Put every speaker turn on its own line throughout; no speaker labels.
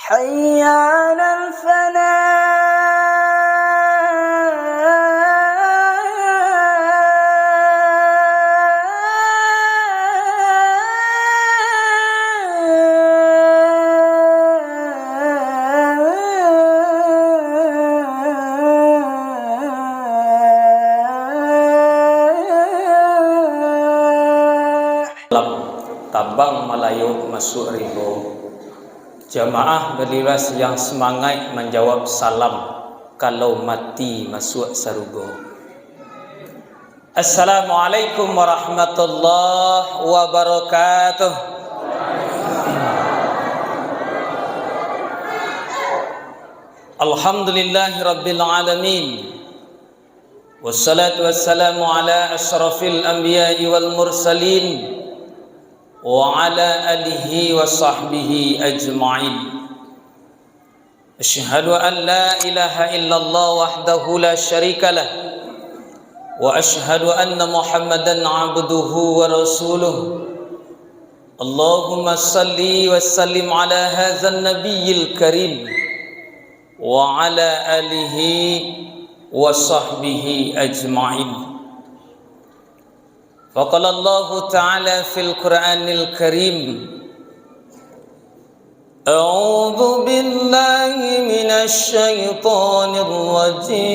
حي على
Tabang Melayu masuk ribu. Jamaah berilas yang semangat menjawab salam kalau mati masuk sarugo. Assalamualaikum warahmatullahi wabarakatuh. Alhamdulillahi rabbil alamin. Wassalatu wassalamu ala asyrafil anbiya'i wal mursalin wa ala alihi wa sahbihi ajma'in. Asyhadu an la ilaha illallah wahdahu la syarika lah wa asyhadu anna Muhammadan abduhu wa rasuluh. Allahumma salli wa sallim ala hadzal nabiyyil karim wa ala alihi wa sahbihi ajma'in. Faqala Allah Ta'ala fil Qur'anil Karim, A'udzu billahi minasy syaithanir rajim.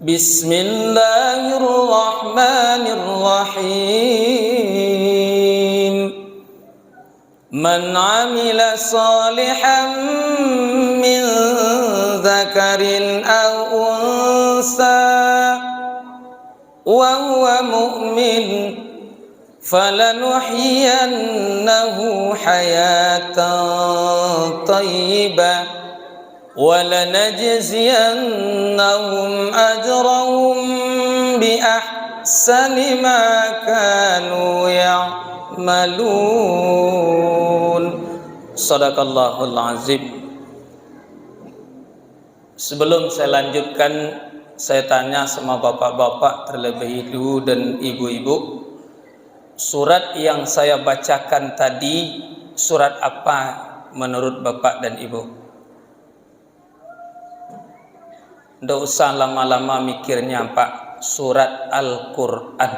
Bismillahirrahmanirrahim. Man 'amila salihan min dzakarin aw unsa wa huwa mu'min falanuhyiyannahu hayatan thayyibah wa lanajziyannahum ajrahum bi ahsani ma kanu ya'malun. Shadaqallahul azim. Sebelum saya lanjutkan, saya tanya sama bapak-bapak terlebih dahulu dan ibu-ibu, surat yang saya bacakan tadi surat apa menurut bapak dan ibu? Tidak usah lama-lama mikirnya Pak, surat Al-Quran.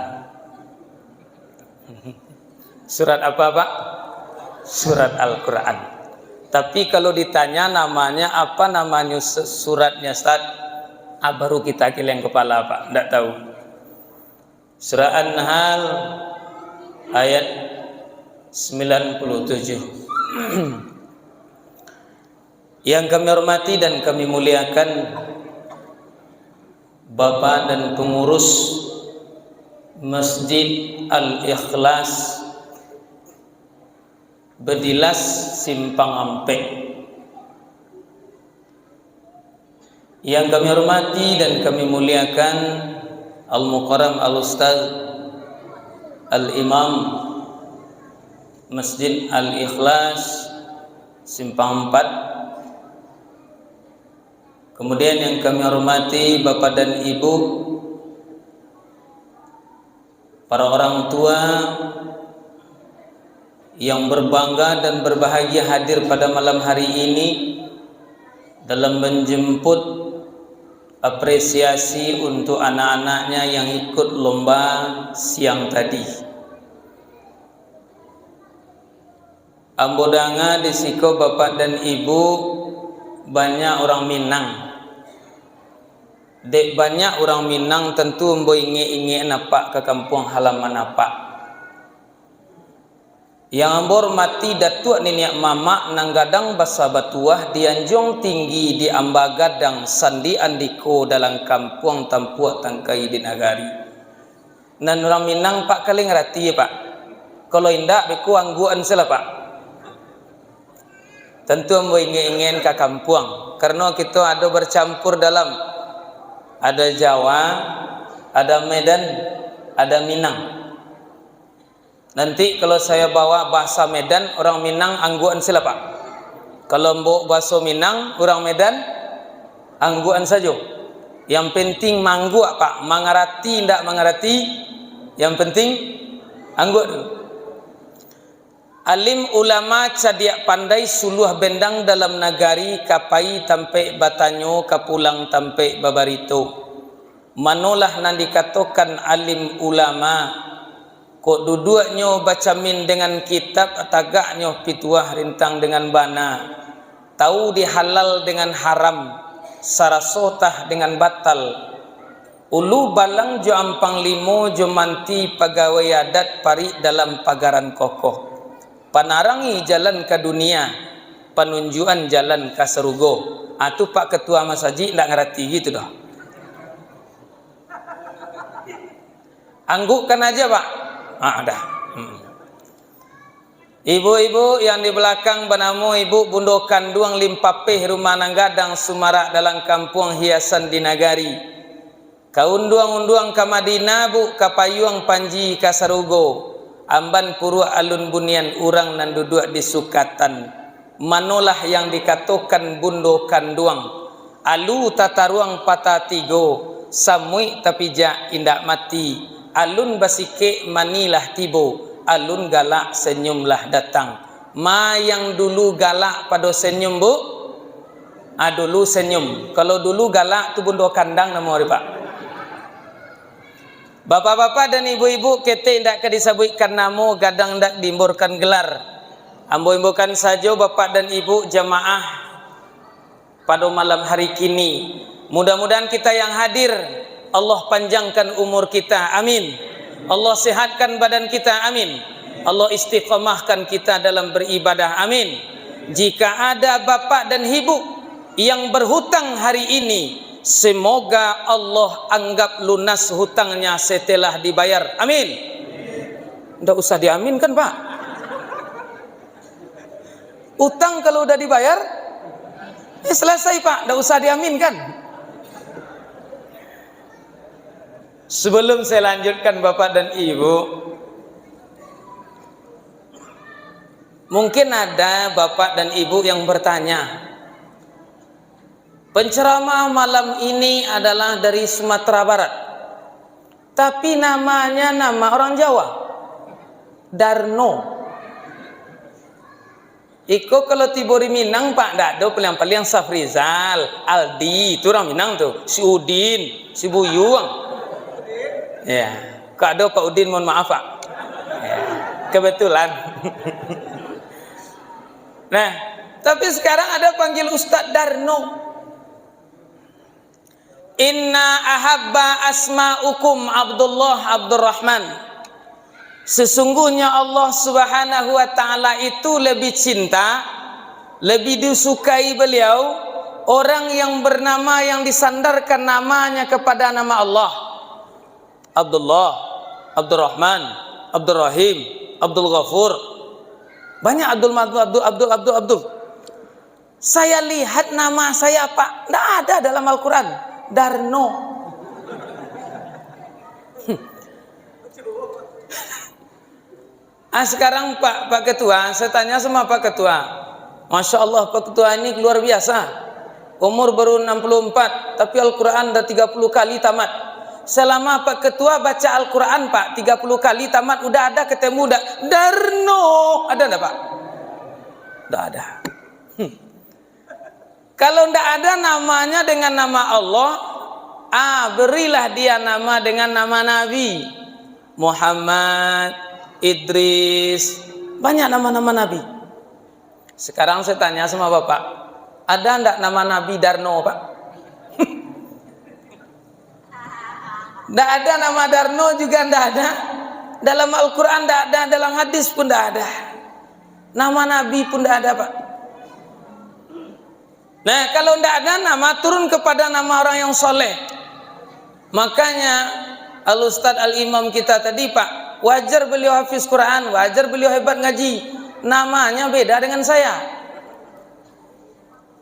Surat apa Pak? Surat Al-Quran. Tapi kalau ditanya namanya apa, namanya suratnya Ustaz, baru kita kileng kepala Pak, tidak tahu. Surah An-Nahl ayat 97. Yang kami hormati dan kami muliakan Bapak dan pengurus Masjid Al-Ikhlas Bedilas Simpang Ampek, yang kami hormati dan kami muliakan Al-Mukarram Al-Ustaz Al-Imam Masjid Al-Ikhlas Simpang 4. Kemudian yang kami hormati Bapak dan Ibu, para orang tua yang berbangga dan berbahagia hadir pada malam hari ini dalam menjemput apresiasi untuk anak-anaknya yang ikut lomba siang tadi. Ambodanga disiko Bapak dan Ibu banyak orang Minang. Dek banyak orang Minang tentu mbo inge-inge napak ke kampung halaman napak. Yang ambor mati datuk nenek mama nanggadang basa batuah dianjong tinggi di ambagadang sandi andiko dalam kampung tampuak tangkai di nagari. Nan orang Minang Pak kali ngerti ya Pak. Kalau indak beku angguan sila Pak. Tentu ambo ingin ke kampung karena kita ada bercampur dalam, ada Jawa, ada Medan, ada Minang. Nanti kalau saya bawa bahasa Medan, orang Minang angguan sila Pak. Kalau mbok bahasa Minang, orang Medan angguan saja. Yang penting manggu Pak, mengerti ndak mengerti, yang penting angguan. Alim ulama cadiak pandai suluh bendang dalam nagari kapai tampe batanyo kapulang tampe babarito. Manolah nan dikatakan alim ulama, kok duduknyo bacamin dengan kitab tagaknyo pituah rintang dengan bana. Tahu dihalal dengan haram, sarasotah dengan batal. Ulu balang jo ampang limo jo manti pegawai adat pari dalam pagaran kokoh. Panarangi jalan ke dunia, penunjuan jalan ke serugo. Itu Pak Ketua Masjid ndak ngerti gitu dah. Anggukkan aja Pak. Dah. Ibu-ibu yang di belakang bernama Ibu Bundokan Duang Limpapeh Rumah Nanggadang Sumarak dalam kampung hiasan di nagari. Kaunduang-unduang ke Madinah bu kapayuang panji ke serugo. Amban puru alun bunian urang nan duduk di sukatan. Manolah yang dikatakan bundo kanduang. Alu tata ruang patah tigo. Samui tapi ja indak mati. Alun basike manilah tibo. Alun galak senyumlah datang. Ma yang dulu galak pada senyum bu? Dulu senyum. Kalau dulu galak tu bundo kandang nama orang Pak. Bapak-bapak dan ibu-ibu kita tidak disebutkan nama gadang tidak dimurkan gelar. Ambo-imbukan saja bapak dan ibu jamaah pada malam hari kini. Mudah-mudahan kita yang hadir Allah panjangkan umur kita, amin. Allah sehatkan badan kita, amin. Allah istiqamahkan kita dalam beribadah, amin. Jika ada bapak dan ibu yang berhutang hari ini, semoga Allah anggap lunas hutangnya setelah dibayar. Amin. Tidak usah diaminkan Pak. Utang kalau udah dibayar, selesai Pak. Tidak usah diaminkan. Sebelum saya lanjutkan Bapak dan Ibu, mungkin ada Bapak dan Ibu yang bertanya, penceramah malam ini adalah dari Sumatera Barat, tapi namanya nama orang Jawa, Darno. Iko kalau tibori Minang Pak Dado paling Safrizal, Aldi, itu orang Minang tuh, si Udin, si Buyuang. Ya, kado Pak Udin mohon maaf Pak. Ya, kebetulan. Nah, tapi sekarang ada panggil Ustadz Darno. Inna ahabba asma'ukum Abdullah Abdurrahman. Sesungguhnya Allah Subhanahu wa taala itu lebih cinta, lebih disukai beliau orang yang bernama yang disandarkan namanya kepada nama Allah. Abdullah, Abdurrahman, Abdurrahim, Abdul Ghafur. Banyak Abdul. Saya lihat nama saya Pak, tidak ada dalam Al-Quran. Darno. Sekarang Pak Ketua, saya tanya sama Pak Ketua. Masya Allah Pak Ketua ini luar biasa. Umur baru 64, tapi Al-Quran udah 30 kali tamat. Selama Pak Ketua baca Al-Quran Pak 30 kali tamat, udah ada ketemu Darno. Ada enggak Pak? Tidak ada. Kalau tidak ada namanya dengan nama Allah, berilah dia nama dengan nama Nabi Muhammad, Idris, banyak nama-nama Nabi. Sekarang saya tanya sama Bapak, ada enggak nama Nabi Darno Pak? Tidak ada nama Darno juga, tidak ada. Dalam Al-Quran tidak ada, dalam hadis pun tidak ada. Nama Nabi pun tidak ada Pak. Nah, kalau tidak ada nama, turun kepada nama orang yang soleh. Makanya Al-Ustadz Al-Imam kita tadi Pak, wajar beliau hafiz Quran, wajar beliau hebat ngaji, namanya beda dengan saya.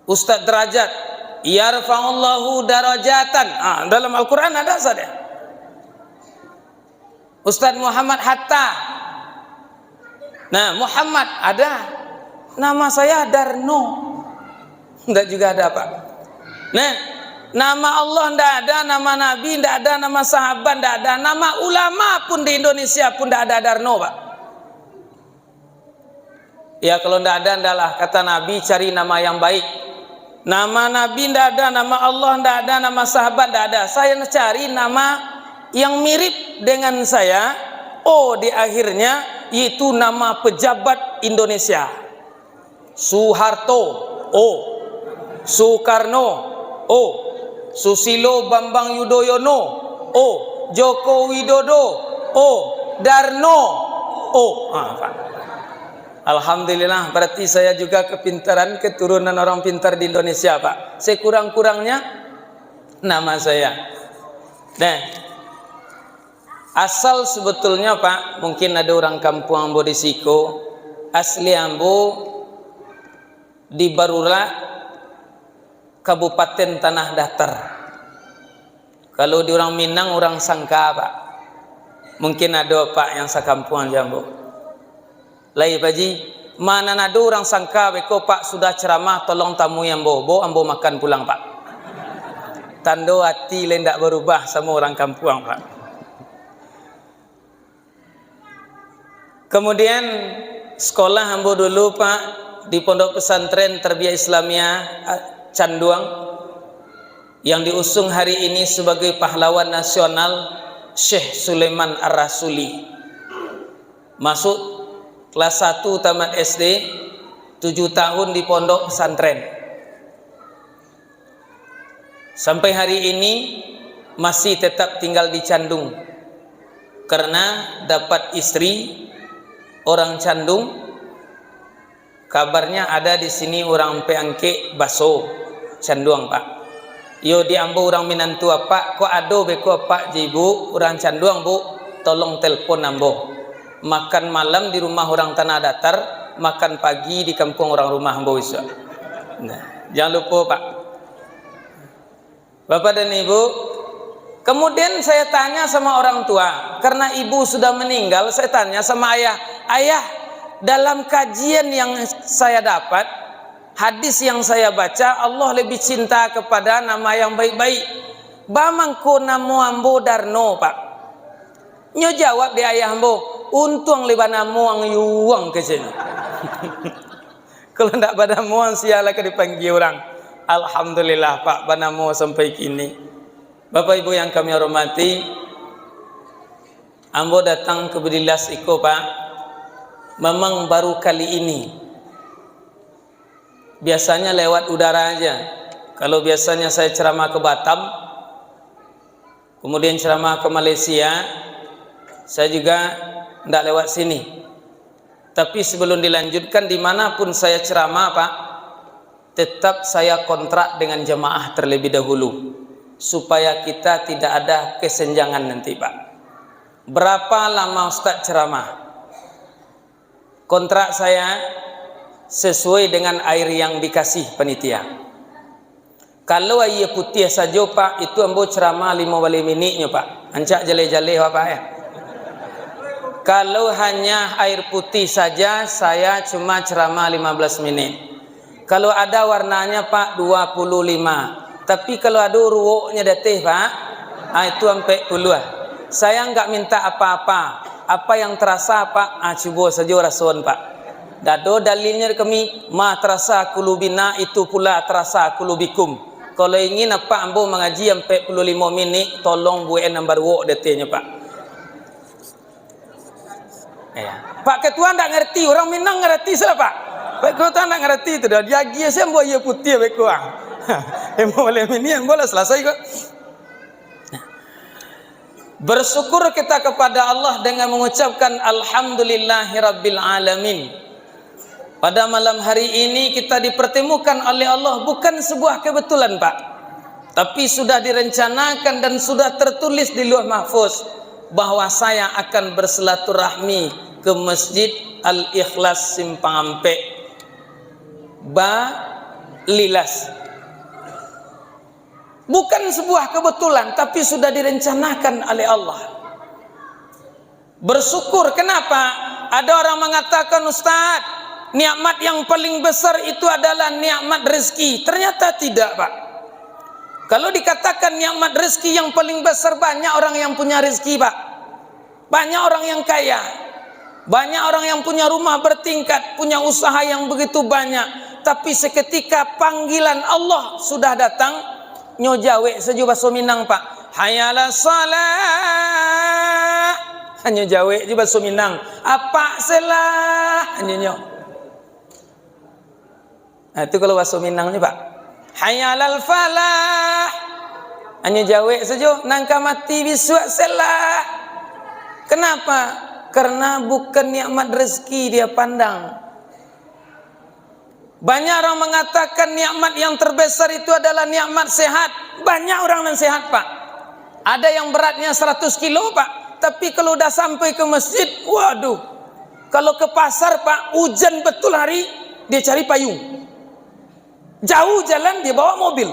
Ustadz Derajat, yarfa'ullahu darajatan, dalam Al-Quran ada saja. Ustadz Muhammad Hatta, nah Muhammad ada, nama saya Darno, tidak juga ada Pak. Nah, nama Allah tidak ada, nama Nabi tidak ada, nama sahabat tidak ada, nama ulama pun di Indonesia pun tidak ada Darno Pak. Ya kalau ndak ada, ndalah, kata Nabi, cari nama yang baik. Nama Nabi ndak ada, nama Allah ndak ada, nama sahabat ndak ada. Saya cari nama yang mirip dengan saya, di akhirnya, yaitu nama pejabat Indonesia. Soeharto, Soekarno, Susilo Bambang Yudhoyono, Joko Widodo, Darno, Pak. Alhamdulillah, berarti saya juga kepintaran keturunan orang pintar di Indonesia, Pak. Sekurang-kurangnya nama saya. Nah, asal sebetulnya, Pak, mungkin ada orang kampung ambo di Siko, asli ambo di Barula, Kabupaten Tanah Datar. Kalau di orang Minang, orang Sangka, Pak. Mungkin ada, Pak, yang sekampungan jambo. Lai Paji, mana nado orang Sangka beko, Pak, sudah ceramah, tolong tamu yang bobo, ambo makan pulang, Pak. Tando hati lendak berubah sama orang kampung, Pak. Kemudian sekolah ambo dulu, Pak, di Pondok Pesantren Tarbiyah Islamiyah Canduang, yang diusung hari ini sebagai pahlawan nasional Syekh Sulaiman Ar-Rasuli. Masuk kelas 1 tamat SD, 7 tahun di Pondok Pesantren. Sampai hari ini masih tetap tinggal di Candung karena dapat istri orang Candung. Kabarnya ada di sini orang Peangke Baso Canduang, Pak. Yo di ambo orang Minantu, Pak, kok ado beko, Pak, jibu orang Canduang, Bu, tolong telepon ambo. Makan malam di rumah orang Tanah Datar, makan pagi di kampung orang rumah ambo iso. Nah, jangan lupa, Pak. Bapak dan Ibu, kemudian saya tanya sama orang tua, karena ibu sudah meninggal, saya tanya sama ayah, ayah, dalam kajian yang saya dapat, hadis yang saya baca, Allah lebih cinta kepada nama yang baik-baik. Bamangko namo ambo Darno, Pak. Nyo jawab di ayah ambo, untung lebar namo ang yuang ke sini. Kalau ndak pada muang sialah ke dipanggil orang. Alhamdulillah, Pak, banamo sampai kini. Bapak Ibu yang kami hormati, ambo datang ke Bedilas Iko, Pak. Memang baru kali ini. Biasanya lewat udara aja. Kalau biasanya saya ceramah ke Batam, kemudian ceramah ke Malaysia, saya juga tidak lewat sini. Tapi sebelum dilanjutkan, dimanapun saya ceramah, Pak, tetap saya kontrak dengan jemaah terlebih dahulu, supaya kita tidak ada kesenjangan nanti, Pak. Berapa lama Ustaz ceramah? Kontrak saya sesuai dengan air yang dikasih panitia. Kalau air putih saja, Pak, itu ambo ceramah 5 minitnya, Pak. Ancak jale-jale, Pak, ya. Kalau hanya air putih saja, saya cuma ceramah 15 menit. Kalau ada warnanya, Pak, 25. Tapi kalau ada ruwuknya datih, Pak, itu sampai 10. Saya enggak minta apa-apa. Apa yang terasa, Pak, coba saja rasakan, Pak. Dado dalilnya kami, ma terasa kulubina itu pula terasa kulubikum. Kalau ingin apa ambo mengaji sampai 45 menit, tolong buat nomor wok datanya, Pak. Ya. Pak Ketua ndak ngerti, orang Minang ngerti salah, Pak. Pak Ketua ndak ngerti itu dah. Dia gia saya buat ia putih Pak Ketua. Boleh ini yang boleh selesai kok. Bersyukur kita kepada Allah dengan mengucapkan alhamdulillahirabbil alamin. Pada malam hari ini kita dipertemukan oleh Allah bukan sebuah kebetulan, Pak, tapi sudah direncanakan dan sudah tertulis di Lauh Mahfuz bahwa saya akan bersilaturahmi ke Masjid Al-Ikhlas Simpang Ampe Lilas. Bukan sebuah kebetulan, tapi sudah direncanakan oleh Allah. Bersyukur, kenapa? Ada orang mengatakan, Ustaz, nikmat yang paling besar itu adalah nikmat rezeki. Ternyata tidak, Pak. Kalau dikatakan nikmat rezeki yang paling besar, banyak orang yang punya rezeki, Pak. Banyak orang yang kaya. Banyak orang yang punya rumah bertingkat, punya usaha yang begitu banyak, tapi seketika panggilan Allah sudah datang, nyo jawe seju bahasa Minang Pak, hayala salah, hanya jawe je bahasa Minang, apa selah, hanya nyo. Nah, itu kalau bahasa Minang ni Pak, hayalal falah, hanya jawe seju, nangka mati biswa selah. Kenapa? Karena bukan nikmat rezeki dia pandang. Banyak orang mengatakan nikmat yang terbesar itu adalah nikmat sehat. Banyak orang yang sehat Pak. Ada yang beratnya 100 kilo Pak, tapi kalau udah sampai ke masjid, waduh. Kalau ke pasar Pak, hujan betul hari, dia cari payung. Jauh jalan dia bawa mobil.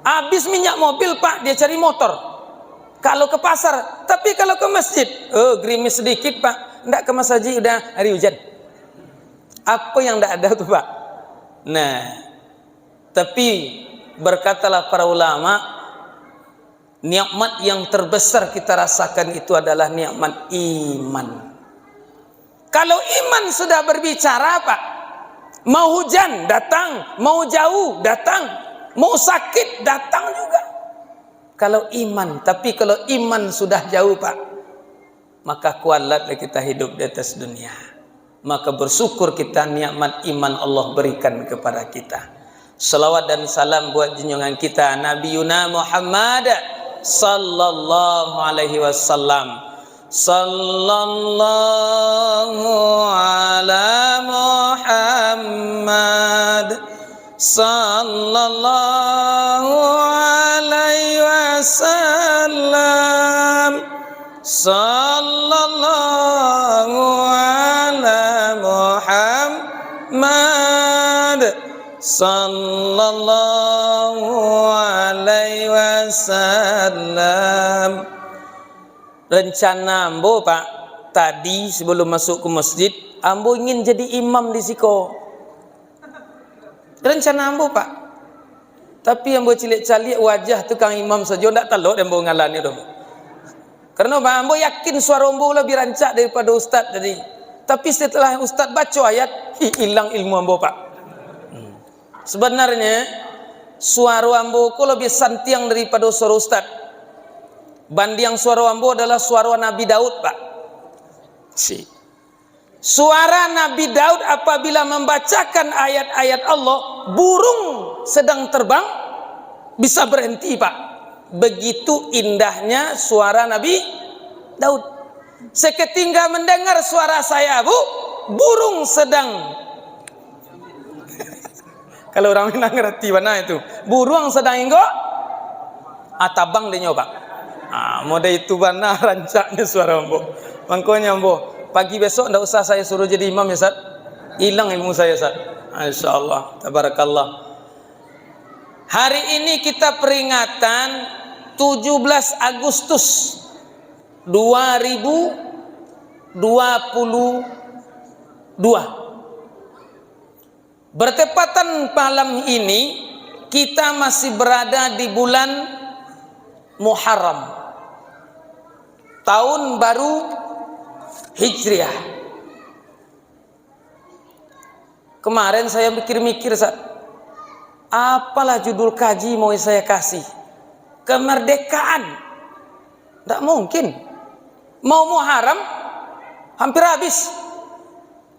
Habis minyak mobil Pak, dia cari motor. Kalau ke pasar, tapi kalau ke masjid, oh gerimis sedikit Pak, ndak ke masjid udah hari hujan. Apa yang ndak ada tuh Pak? Nah, tapi berkatalah para ulama, nikmat yang terbesar kita rasakan itu adalah nikmat iman. Kalau iman sudah berbicara Pak, mau hujan datang, mau jauh datang, mau sakit datang juga. Kalau iman, tapi kalau iman sudah jauh Pak, maka kuatlah kita hidup di atas dunia. Maka bersyukur kita nikmat iman Allah berikan kepada kita. Salawat dan salam buat junjungan kita Nabi Yuna Muhammad sallallahu alaihi wasallam. Sallallahu ala Muhammad sallallahu alaihi wasallam, sallallahu ala Muhammad sallallahu alaihi wasallam. Rencana ambo Pak, tadi sebelum masuk ke masjid, ambo ingin jadi imam di siko. Rencana ambo Pak, tapi ambo cilik-cilik wajah tukang imam saja ndak telok ambo ngalani dong. Karena ambo yakin suara ambo lebih rancak daripada ustaz tadi. Tapi setelah ustaz baca ayat, hilang ilmu ambo Pak. Sebenarnya suara ambo ko lebih santiang daripada suara ustaz. Bandiang suara ambo adalah suara Nabi Daud Pak. Suara Nabi Daud apabila membacakan ayat-ayat Allah, burung sedang terbang bisa berhenti Pak. Begitu indahnya suara Nabi Daud. Seketika mendengar suara saya Bu, burung sedang kalau orang Minang ngerti mana itu, burung sedang inggo atabang dia nyoba. Mode itu mana rancaknya suara ambo. Makanya ambo, pagi besok ndak usah saya suruh jadi imam ya Ustaz. Hilang ilmu saya Ustaz. Insyaallah, tabarakallah. Hari ini kita peringatan 17 Agustus 2022. Bertepatan malam ini kita masih berada di bulan Muharram, tahun baru Hijriah. Kemarin saya mikir-mikir, apalah judul kaji mau saya kasih? Kemerdekaan. Tidak mungkin. Mau Muharram hampir habis.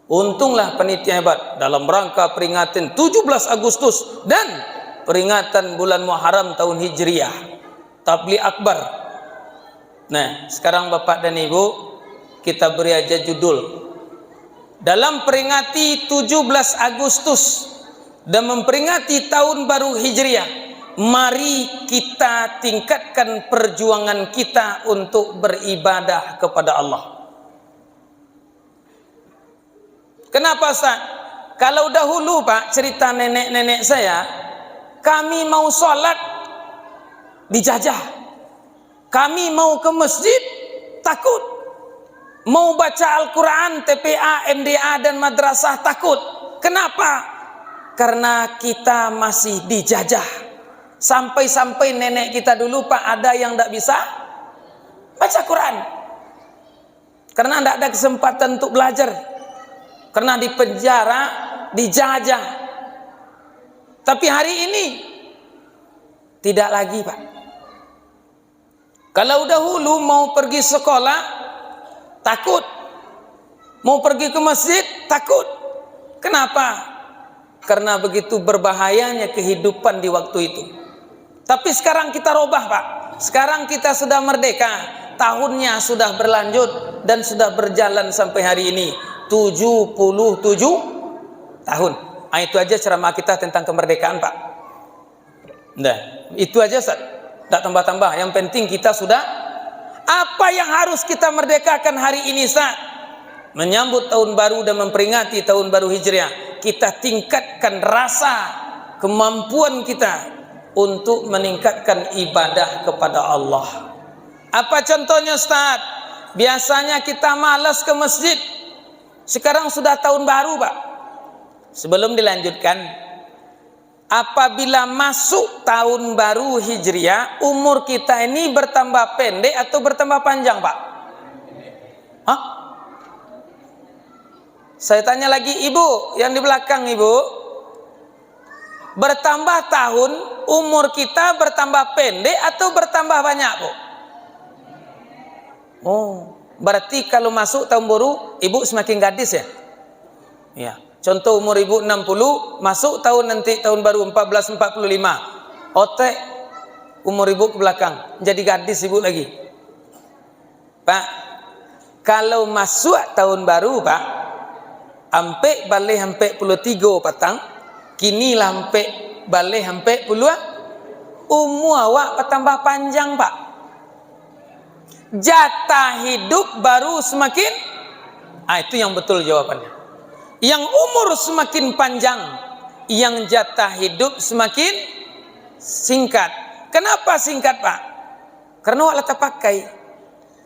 Untunglah panitia hebat dalam rangka peringatan 17 Agustus dan peringatan bulan Muharram tahun Hijriah, Tabligh Akbar. Nah, sekarang Bapak dan Ibu, kita beri aja judul. Dalam peringati 17 Agustus dan memperingati tahun baru Hijriah, mari kita tingkatkan perjuangan kita untuk beribadah kepada Allah. Kenapa Ustaz? Kalau dahulu Pak, cerita nenek-nenek saya, kami mau sholat dijajah, kami mau ke masjid takut, mau baca Al-Quran, TPA, MDA dan madrasah takut. Kenapa? Karena kita masih dijajah. Sampai-sampai nenek kita dulu Pak, ada yang tidak bisa baca Quran. karena tidak ada kesempatan untuk belajar, karena di penjara, dijajah. Tapi hari ini tidak lagi, Pak. Kalau dahulu mau pergi sekolah takut, mau pergi ke masjid takut. Kenapa? Karena begitu berbahayanya kehidupan di waktu itu. Tapi sekarang kita robah, Pak. Sekarang kita sudah merdeka, tahunnya sudah berlanjut dan sudah berjalan sampai hari ini 77 tahun. Nah, itu aja ceramah kita tentang kemerdekaan, Pak. Nah, itu aja, Ustaz. Tak tambah-tambah. Yang penting kita sudah, apa yang harus kita merdekakan hari ini, Ustaz? Menyambut tahun baru dan memperingati tahun baru Hijriah, kita tingkatkan rasa kemampuan kita untuk meningkatkan ibadah kepada Allah. Apa contohnya, Ustaz? Biasanya kita malas ke masjid. Sekarang sudah tahun baru, Pak. Sebelum dilanjutkan, apabila masuk tahun baru Hijriah, umur kita ini bertambah pendek atau bertambah panjang, Pak? Hah? Saya tanya lagi, Ibu yang di belakang, Ibu. Bertambah tahun, umur kita bertambah pendek atau bertambah banyak, Bu? Oh, berarti kalau masuk tahun baru, Ibu semakin gadis ya? Ya. Contoh umur Ibu 60, masuk tahun nanti tahun baru 1445. Otek umur Ibu ke belakang, jadi gadis Ibu lagi. Pak, kalau masuk tahun baru, Pak, ampe balik ampe 3 petang, kini lampe balik ampe puluh, umur awak bertambah panjang, Pak. Jatah hidup baru semakin, itu yang betul jawabannya. Yang umur semakin panjang, yang jatah hidup semakin singkat. Kenapa singkat, Pak? Karena awak tak pakai.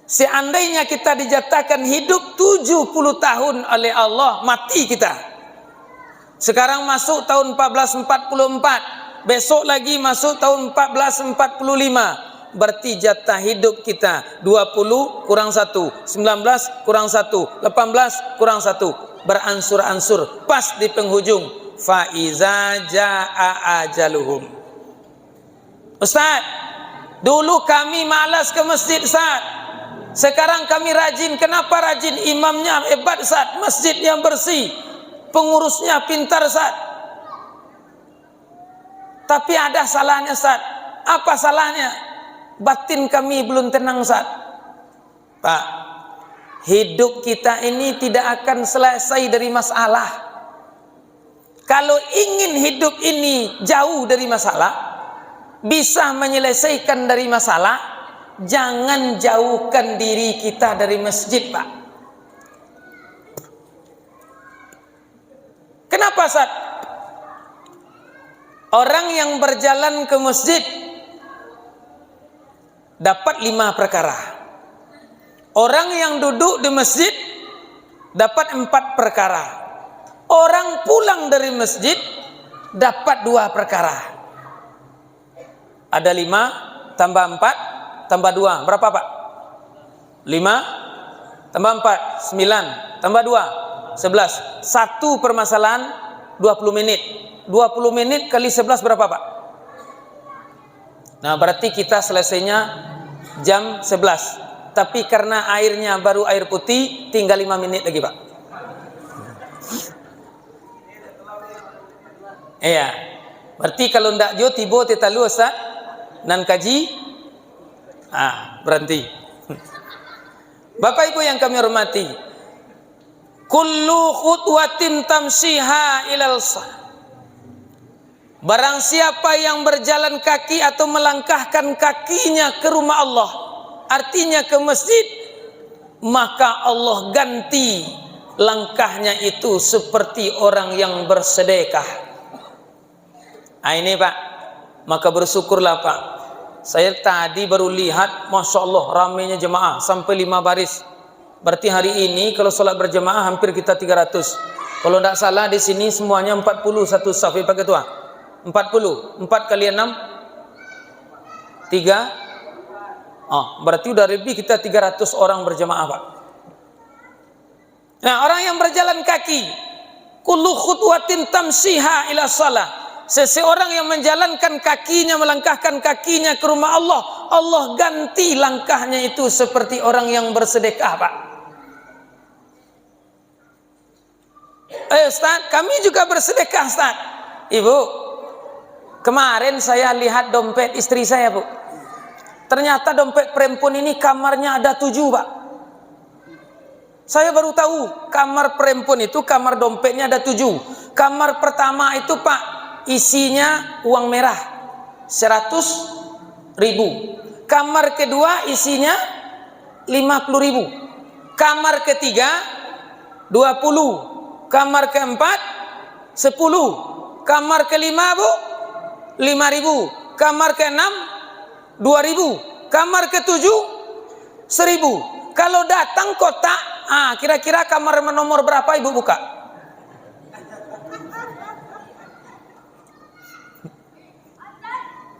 Seandainya kita dijatahkan hidup 70 tahun oleh Allah, mati kita. Sekarang masuk tahun 1444, besok lagi masuk tahun 1445. Berarti jatah hidup kita 20 kurang 1, 19 kurang 1, 18 kurang 1, beransur-ansur pas di penghujung. Faiza jaa ajaluhum. Ustaz, dulu kami malas ke masjid, Ustaz. Sekarang kami rajin. Kenapa rajin? Imamnya hebat, Ustaz. Masjid yang bersih, pengurusnya pintar, Ustaz. Tapi ada salahnya, Ustaz. Apa salahnya? Batin kami belum tenang, Ustaz. Pak, hidup kita ini tidak akan selesai dari masalah. Kalau ingin hidup ini jauh dari masalah, bisa menyelesaikan dari masalah, jangan jauhkan diri kita dari masjid, Pak. Kenapa, Ustaz? Orang yang berjalan ke masjid dapat 5 perkara. Orang yang duduk di masjid dapat 4 perkara. Orang pulang dari masjid dapat 2 perkara. Ada 5 tambah 4 tambah 2. Berapa, Pak? 5 tambah 4, 9 tambah 2, 11. Satu permasalahan 20 menit. 20 menit kali 11 berapa, Pak? Nah, berarti kita selesainya jam 11. Tapi karena airnya baru air putih, tinggal 5 menit lagi, Pak. Iya. Berarti kalau ndak jo tibo tetalu, Ustaz, nan kaji, berhenti. Bapak Ibu yang kami hormati, kullu khutwatin tamsiha ilal sah. Barang siapa yang berjalan kaki atau melangkahkan kakinya ke rumah Allah, artinya ke masjid, maka Allah ganti langkahnya itu seperti orang yang bersedekah. Ini, Pak, maka bersyukurlah, Pak. Saya tadi baru lihat, Masya Allah, ramainya jemaah sampai 5 baris. Berarti hari ini kalau sholat berjemaah hampir kita 300. Kalau tidak salah di sini semuanya 40 satu saf, Pak Ketua. 40, 4 kali 6 3. Berarti udah lebih kita 300 orang berjemaah, Pak. Nah, orang yang berjalan kaki, kullu khutwatin tamsiha ila shalah. Seseorang yang menjalankan kakinya, melangkahkan kakinya ke rumah Allah, Allah ganti langkahnya itu seperti orang yang bersedekah, Pak. Ustaz, kami juga bersedekah, Ustaz. Ibu, kemarin saya lihat dompet istri saya, Bu. Ternyata dompet perempuan ini kamarnya ada 7, Pak. Saya baru tahu kamar perempuan itu kamar dompetnya ada 7. Kamar pertama itu, Pak, isinya uang merah 100.000. Kamar kedua isinya 50.000. Kamar ketiga 20. Kamar keempat 10. Kamar kelima, Bu, 5.000. Kamar keenam 2.000. Kamar ketujuh 1.000. Kalau datang kotak, kira-kira kamar nomor berapa ibu buka?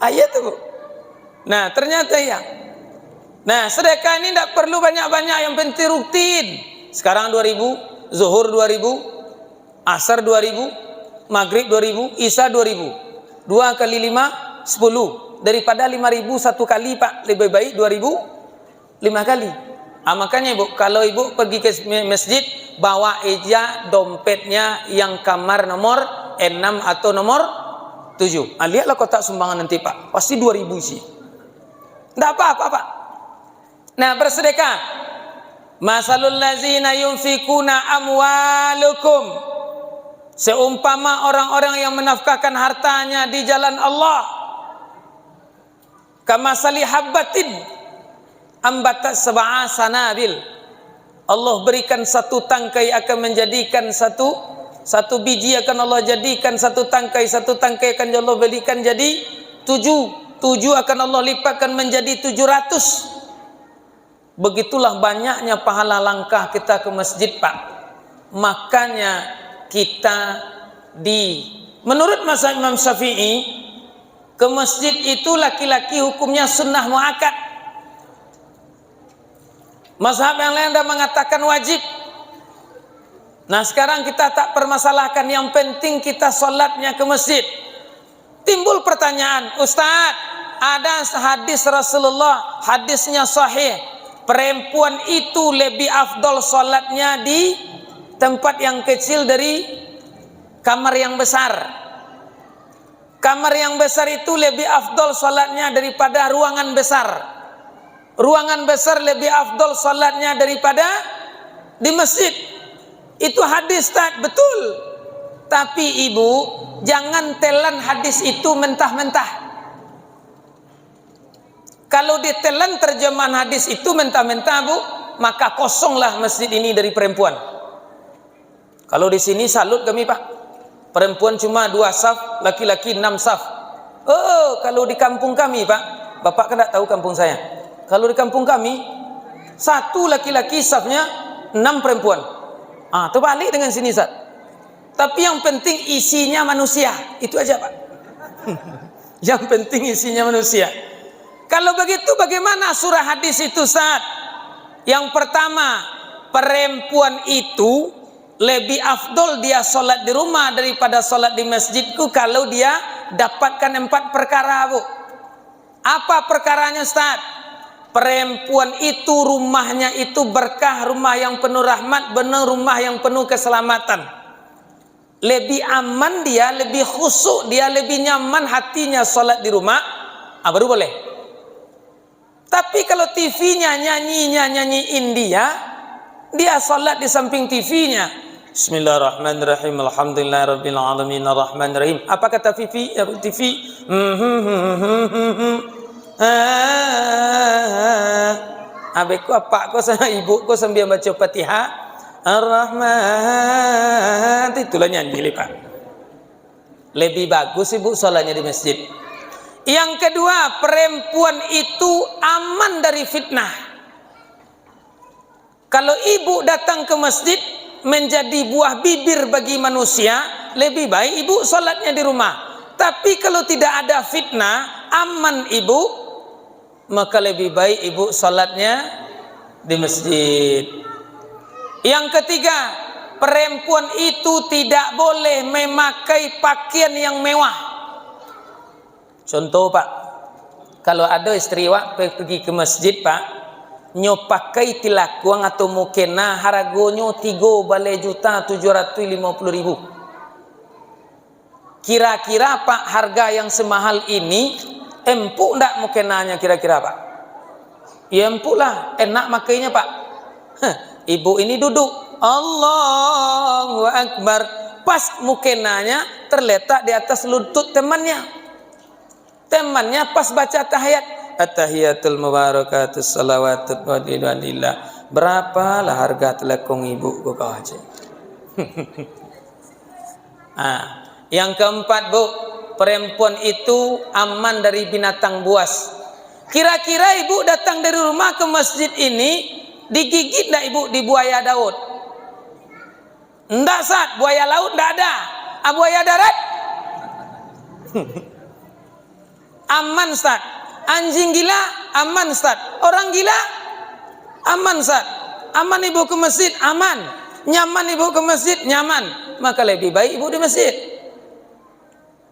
Ayat itu, Bu. Nah, ternyata ya. Nah, sedekah ini tidak perlu banyak-banyak, yang penting rutin. Sekarang 2.000, zuhur 2.000, asar 2.000, maghrib 2.000, isya 2.000. 2 kali 5, 10. Daripada 5.000 satu kali, Pak, lebih baik 2.000 5 kali. Makanya Ibu, kalau Ibu pergi ke masjid, bawa aja dompetnya yang kamar nomor 6 atau nomor 7. Lihatlah kotak sumbangan nanti, Pak, pasti 2.000 sih. Tidak apa-apa, Pak. Nah, bersedekah. Masalul ladzina yunfikuna amwalukum, seumpama orang-orang yang menafkahkan hartanya di jalan Allah, kamasali habbatin ambatat sab'a sanabil. Allah berikan satu tangkai akan menjadikan satu biji akan Allah jadikan satu tangkai akan Allah berikan jadi 7 akan Allah lipatkan menjadi 700. Begitulah banyaknya pahala langkah kita ke masjid, Pak. Makanya kita menurut mazhab Imam Syafi'i, ke masjid itu laki-laki hukumnya sunnah muakkad. Mazhab yang lain dah mengatakan wajib. Nah, sekarang kita tak permasalahkan, yang penting kita sholatnya ke masjid. Timbul pertanyaan, Ustaz, ada hadis Rasulullah, hadisnya sahih, perempuan itu lebih afdol sholatnya di tempat yang kecil dari kamar yang besar. Kamar yang besar itu lebih afdol sholatnya daripada ruangan besar. Ruangan besar lebih afdol salatnya daripada di masjid. Itu hadis, tak betul. Tapi Ibu, jangan telan hadis itu mentah-mentah. Kalau ditelan terjemahan hadis itu mentah-mentah, Bu, maka kosonglah masjid ini dari perempuan. Kalau di sini salut kami, Pak. Perempuan cuma 2 saf, laki-laki 6 saf. Oh, kalau di kampung kami, Pak, Bapak kan tak tahu kampung saya. Kalau di kampung kami, 1 laki-laki safnya 6 perempuan. Terbalik dengan sini, Ustaz. Tapi yang penting isinya manusia. Itu aja, Pak. Yang penting isinya manusia. Kalau begitu bagaimana surah hadis itu, Ustaz? Yang pertama, perempuan itu lebih afdol dia sholat di rumah daripada sholat di masjidku kalau dia dapatkan 4 perkara, Bu. Apa perkaranya, Ustaz? Perempuan itu rumahnya itu berkah, rumah yang penuh rahmat, benar rumah yang penuh keselamatan. Lebih aman dia, lebih khusyuk dia, lebih nyaman hatinya sholat di rumah, baru boleh. Tapi kalau TV-nya nyanyi India, dia sholat di samping TV-nya. Bismillahirrahmanirrahim, alhamdulillahirabbil alamin arrahmanirrahim. Apa kata TV? Abekku, apakku sama ibuku sambil baca Fatihah Ar-Rahman, itulah nyanyi, Pak. Lebih bagus ibu sholatnya di masjid. Yang kedua, perempuan itu aman dari fitnah. Kalau ibu datang ke masjid menjadi buah bibir bagi manusia, lebih baik ibu sholatnya di rumah. Tapi kalau tidak ada fitnah, aman ibu, maka lebih baik ibu sholatnya di masjid. Yang ketiga, perempuan itu tidak boleh memakai pakaian yang mewah. Contoh Pak, kalau ada istri Wak pergi ke masjid Pak, nyo pakai tilakuang atau mukena hargonyo 3.750.000. Kira-kira Pak, harga yang semahal ini empuk ndak mukenanya kira-kira Pak? Ya empuk lah, enak makainya Pak. Ibu ini duduk, Allahu Akbar, pas mukenanya terletak di atas lutut temannya. Temannya pas baca tahiyat, at-tahiyatul mubarakatus salawatut wa lillah. Berapalah harga telekong ibu kau aja. Yang keempat Bu, perempuan itu aman dari binatang buas. Kira-kira ibu datang dari rumah ke masjid ini, digigit enggak ibu di buaya Daud? Enggak Sat, buaya laut enggak ada. Buaya darat? Aman Sat. Anjing gila? Aman Sat. Orang gila? Aman Sat. Aman ibu ke masjid? Aman. Nyaman ibu ke masjid? Nyaman. Maka lebih baik ibu di masjid.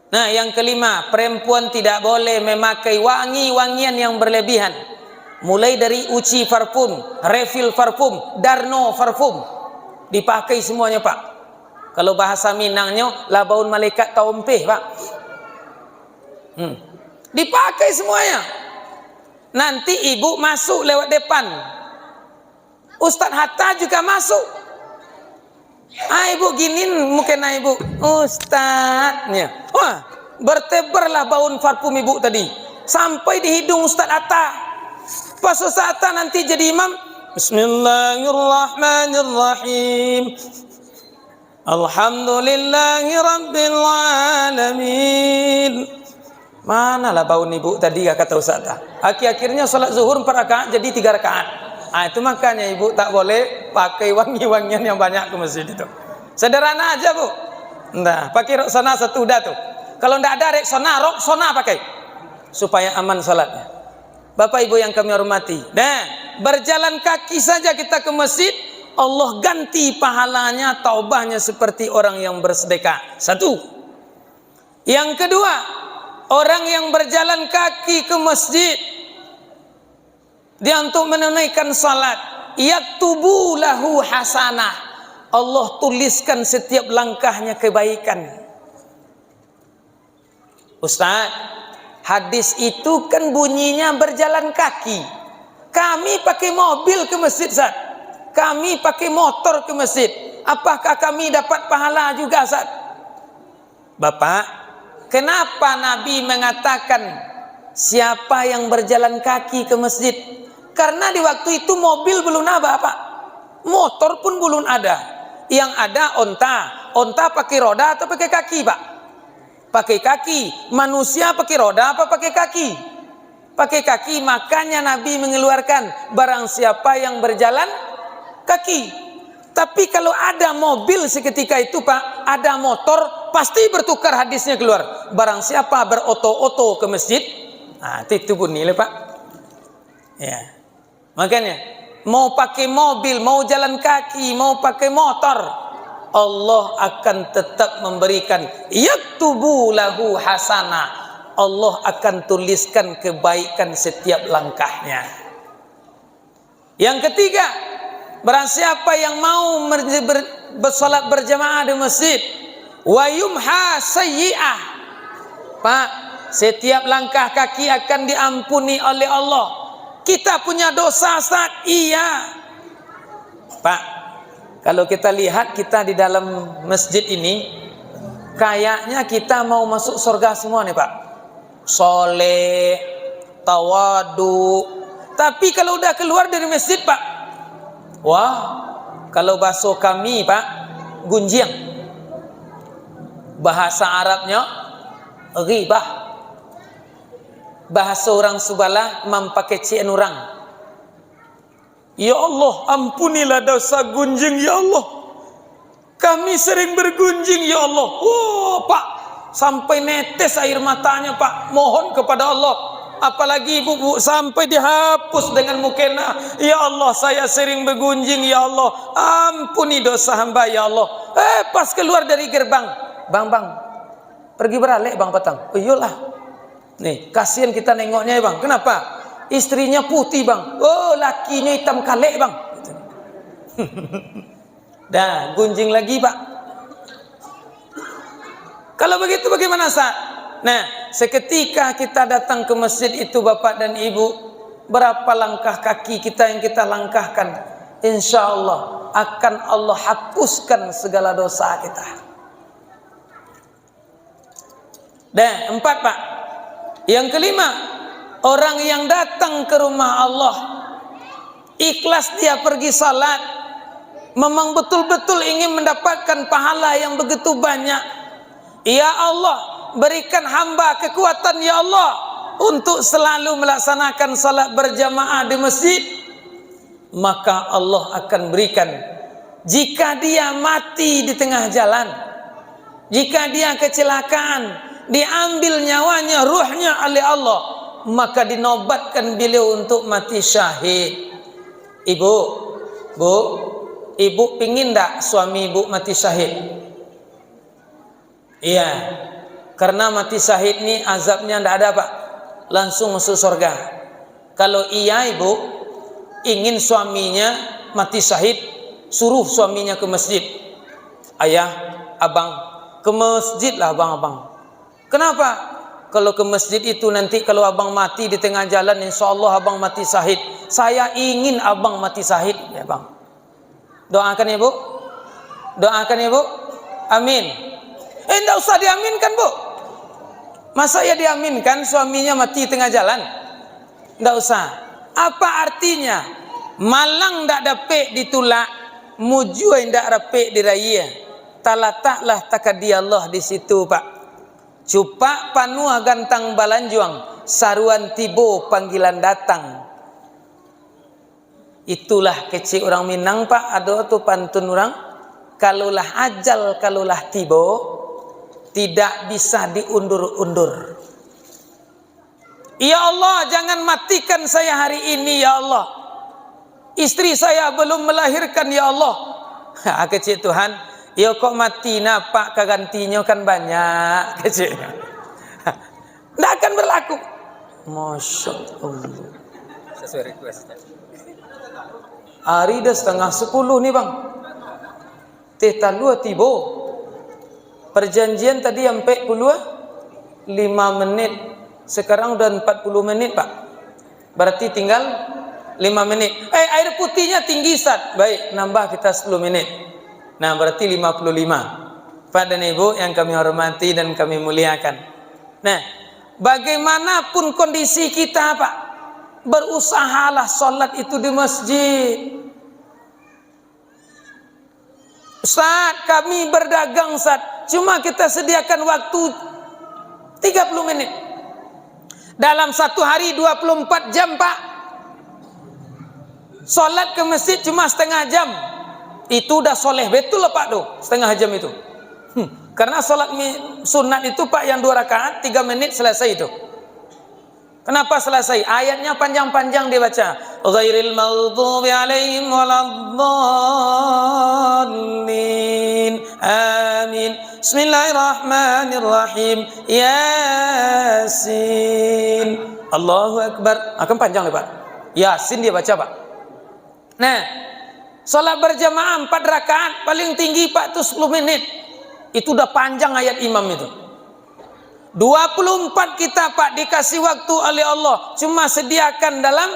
Nah, yang kelima, perempuan tidak boleh memakai wangi-wangian yang berlebihan. Mulai dari uci parfum, refill parfum, darno parfum, dipakai semuanya Pak. Kalau bahasa Minangnya, labaun malaikat taumpeh Pak. Dipakai semuanya. Nanti ibu masuk lewat depan, Ustadz Hatta juga masuk. Ibu giniin mungkin ibu, Ustadznya. Wah, bertebarlah baun parfum ibu tadi sampai di hidung Ustadz Hatta. Pas Ustadz Hatta nanti jadi imam, Bismillahirrahmanirrahim, Alhamdulillahi Rabbil Alamin. Manalah baun ibu tadi kata Ustadz Hatta. Akhirnya sholat zuhur 4 rakaat jadi 3 rakaat. Itu makanya ibu tak boleh pakai wangi-wangian yang banyak ke masjid itu. Sederhana aja Bu. Nah, pakai roksona satu udah tuh. Kalau ndak ada roksona pakai supaya aman salatnya. Bapak Ibu yang kami hormati, nah, berjalan kaki saja kita ke masjid, Allah ganti pahalanya, taubahnya seperti orang yang bersedekah. Satu. Yang kedua, orang yang berjalan kaki ke masjid, dia untuk menunaikan salat, yaktubu lahu hasanah, Allah tuliskan setiap langkahnya kebaikan. Ustaz, hadis itu kan bunyinya berjalan kaki. Kami pakai mobil ke masjid Ustaz, kami pakai motor ke masjid, apakah kami dapat pahala juga Ustaz? Bapak, kenapa Nabi mengatakan siapa yang berjalan kaki ke masjid? Karena di waktu itu mobil belum ada Pak, motor pun belum ada. Yang ada onta pakai roda atau pakai kaki Pak? Pakai kaki. Manusia pakai roda apa pakai kaki? Pakai kaki. Makanya Nabi mengeluarkan barang siapa yang berjalan kaki. Tapi kalau ada mobil seketika itu Pak, ada motor, pasti bertukar hadisnya keluar. Barang siapa beroto-oto ke masjid, itu pun nilai Pak. Ya. Makanya mau pakai mobil, mau jalan kaki, mau pakai motor, Allah akan tetap memberikan yaktubu lahu hasanah. Allah akan tuliskan kebaikan setiap langkahnya. Yang ketiga, barang siapa yang mau bersolat berjamaah di masjid, wa yumha sayyi'ah, Pak, setiap langkah kaki akan diampuni oleh Allah. Kita punya dosa Ustaz, iya Pak. Kalau kita lihat kita di dalam masjid ini, kayaknya kita mau masuk surga semua nih Pak. Soleh, tawadu. Tapi kalau udah keluar dari masjid Pak, wah, kalau bahasa kami Pak, gunjiang. Bahasa Arabnya ghibah. Bahasa orang Subala mempakeci orang. Ya Allah, ampunilah dosa gunjing ya Allah. Kami sering bergunjing ya Allah. Oh Pak, sampai netes air matanya Pak, mohon kepada Allah. apalagi ibu sampai dihapus dengan mukena. Ya Allah, saya sering bergunjing, ya Allah, ampuni dosa hamba, ya Allah. Pas keluar dari gerbang, bang, pergi beralek bang petang. Oh iyalah, nih kasihan kita nengoknya ya bang. Kenapa? Istrinya putih bang. Oh lakinya hitam kalek bang. Dah gunjing lagi pak. Kalau begitu bagaimana Sa'ad? Nah, seketika kita datang ke masjid itu bapak dan ibu, berapa langkah kaki kita yang kita langkahkan, insya Allah akan Allah hapuskan segala dosa kita. Dan 4 pak. Yang kelima, orang yang datang ke rumah Allah, ikhlas dia pergi salat, memang betul-betul ingin mendapatkan pahala yang begitu banyak. Ya Allah, berikan hamba kekuatan ya Allah untuk selalu melaksanakan salat berjamaah di masjid, maka Allah akan berikan. Jika dia mati di tengah jalan, jika dia kecelakaan, diambil nyawanya, ruhnya oleh Allah, maka dinobatkan beliau untuk mati syahid. Ibu pingin tak suami ibu mati syahid? Iya, karena mati syahid ini azabnya tidak ada pak, langsung masuk surga. Kalau iya ibu ingin suaminya mati syahid, suruh suaminya ke masjid. Ayah, abang, ke masjid lah abang. Kenapa? Kalau ke masjid itu nanti kalau abang mati di tengah jalan, insya Allah abang mati syahid. Saya ingin abang mati syahid ya bang. Doakan ibu, doakan ibu, amin. Tidak usah diaminkan bu. Masa ya diaminkan suaminya mati tengah jalan? Tidak usah. Apa artinya? Malang tak dapet ditulak, mujui tak dapet diraya. Talataklah takadi Allah di situ pak. Cupak panua gantang balanjuang, saruan tibo panggilan datang. Itulah kecil orang Minang pak. Ada tu pantun orang, kalulah ajal kalulah tibo, tidak bisa diundur-undur. Ya Allah, jangan matikan saya hari ini ya Allah. Istri saya belum melahirkan ya Allah. Kecil Tuhan, ya kok mati pak, kegantinya kan banyak. Kecil. Tidak akan berlaku. Masya Allah. Sesuai request. Hari dah 9:30 nih bang. Teta lu tibo. Perjanjian tadi sampai 5 menit. Sekarang udah 40 menit pak. Berarti tinggal 5 menit. Air putihnya tinggi Sat. Baik, nambah kita 10 menit. Nah berarti 55. Pak dan ibu yang kami hormati dan kami muliakan. Nah, bagaimanapun kondisi kita pak, berusahalah sholat itu di masjid. Saat kami berdagang Sat, cuma kita sediakan waktu 30 menit. Dalam satu hari 24 jam pak. Sholat ke masjid cuma setengah jam. Itu udah soleh betul lah pak tuh, setengah jam itu. Karena sholat sunat itu pak yang 2 rakaat 3 menit selesai itu. Kenapa selesai? Ayatnya panjang-panjang dibaca. Ghairil maghdubi alaihim waladdallin. Amin. Bismillahirrahmanirrahim. Yasin. Allahu Akbar. Akan panjang lebat. Yasin dia baca pak. Nah, sholat berjamaah 4 rakaat paling tinggi pak itu 10 menit. Itu udah panjang ayat imam itu. 24 kita pak dikasih waktu oleh Allah, cuma sediakan dalam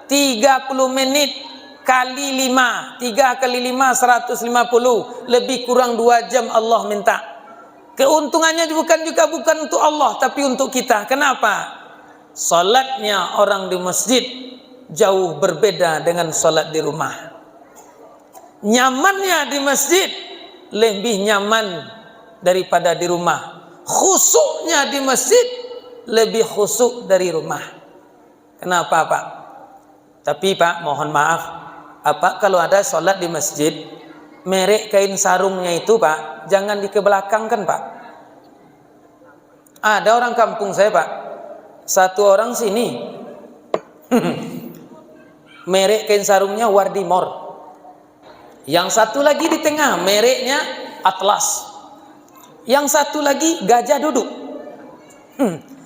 30 menit kali 5. 3 kali 5 150, lebih kurang 2 jam Allah minta. Keuntungannya bukan untuk Allah tapi untuk kita. Kenapa? Salatnya orang di masjid jauh berbeda dengan salat di rumah. Nyamannya di masjid lebih nyaman daripada di rumah. Khusuknya di masjid lebih khusuk dari rumah. Kenapa pak? Tapi pak mohon maaf, apa kalau ada sholat di masjid, merek kain sarungnya itu pak jangan dikebelakangkan pak. Ada orang kampung saya pak, Satu orang sini merek kain sarungnya Wardimor, yang satu lagi di tengah mereknya Atlas, yang satu lagi Gajah Duduk.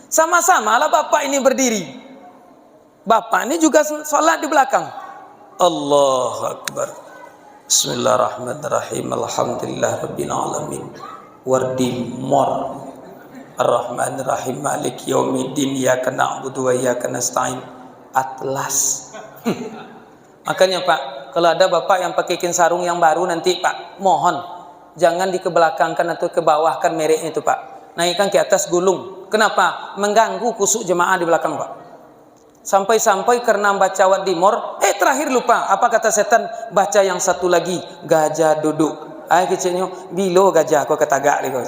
Sama-sama lah bapak ini berdiri, bapak ini juga sholat di belakang. Allahu Akbar. Bismillahirrahmanirrahim. Alhamdulillah Rabbil Alamin. Wardimor Ar-Rahmanirrahim Maliki Yaumiddin Iyyaka na'budu wa iyyaka nasta'in. Atlas. Makanya Pak, kalau ada bapak yang pakai kain sarung yang baru nanti Pak, mohon jangan dikebelakangkan atau kebawahkan mereknya itu Pak. Naikkan ke atas gulung. Kenapa? Mengganggu kusuk jemaah di belakang Pak. Sampai-sampai karena baca Wardimor, terakhir lupa apa kata setan, baca yang satu lagi Gajah Duduk. Kecilnya bilo gajah kau ketagak nih kau.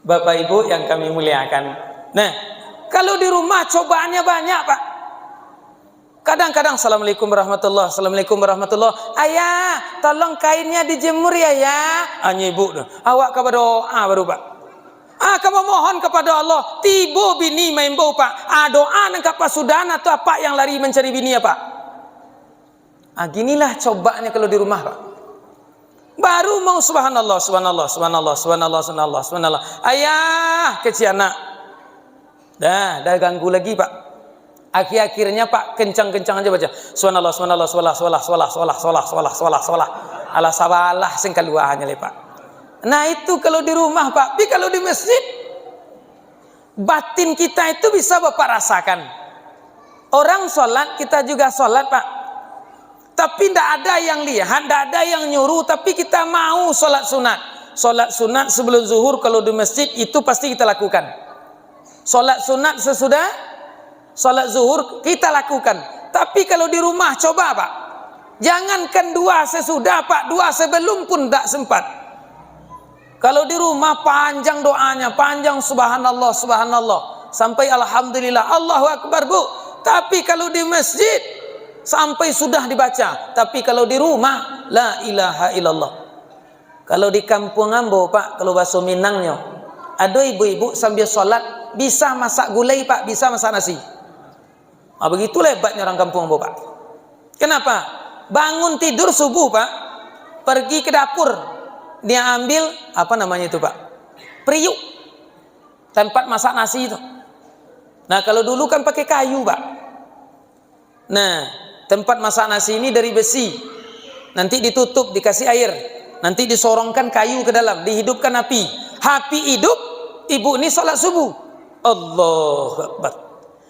Bapak Ibu yang kami muliakan. Nah, kalau di rumah cobaannya banyak Pak. Kadang-kadang Assalamualaikum warahmatullahi, Assalamualaikum warahmatullahi. Ayah, tolong kainnya dijemur ya ya. Hanya ibu, awak kabar doa baru Pak. Kamu mohon kepada Allah, tibo bini main bau Pak. Doa nengkap pasudana atau apa yang lari mencari bini ya Pak. Ginilah cobaannya kalau di rumah Pak. Baru mau subhanallah, subhanallah, subhanallah, subhanallah, subhanallah, subhanallah. Ayah, kecil anak. Dah ganggu lagi Pak. Akhirnya Pak kencang-kencang aja baca. Subhanallah, subhanallah, subhanallah. Ala sabalah sing kaluahannya le Pak. Nah itu kalau di rumah Pak. Tapi kalau di masjid, batin kita itu bisa Bapak rasakan. Orang sholat, kita juga sholat Pak. Tapi tidak ada yang lihat, tidak ada yang nyuruh, tapi kita mau sholat sunat. Sholat sunat sebelum zuhur kalau di masjid itu pasti kita lakukan. Sholat sunat sesudah sholat zuhur kita lakukan. Tapi kalau di rumah coba Pak, jangankan dua sesudah Pak, dua sebelum pun tidak sempat. Kalau di rumah panjang doanya, panjang subhanallah, subhanallah, sampai alhamdulillah, Allahu Akbar Bu. Tapi kalau di masjid sampai sudah dibaca, tapi kalau di rumah la ilaha illallah. Kalau di kampung Ambo Pak, kalau bahasa Minangnya, ada ibu-ibu sambil sholat bisa masak gulai Pak, bisa masak nasi. Begitulah hebatnya orang kampung Ambo Pak. Kenapa? Bangun tidur subuh Pak, pergi ke dapur, dia ambil apa namanya itu Pak, periuk, tempat masak nasi itu. Nah kalau dulu kan pakai kayu Pak. Nah tempat masak nasi ini dari besi, nanti ditutup, dikasih air, nanti disorongkan kayu ke dalam, dihidupkan api. Api hidup, ibu ini sholat subuh. Allahu Akbar.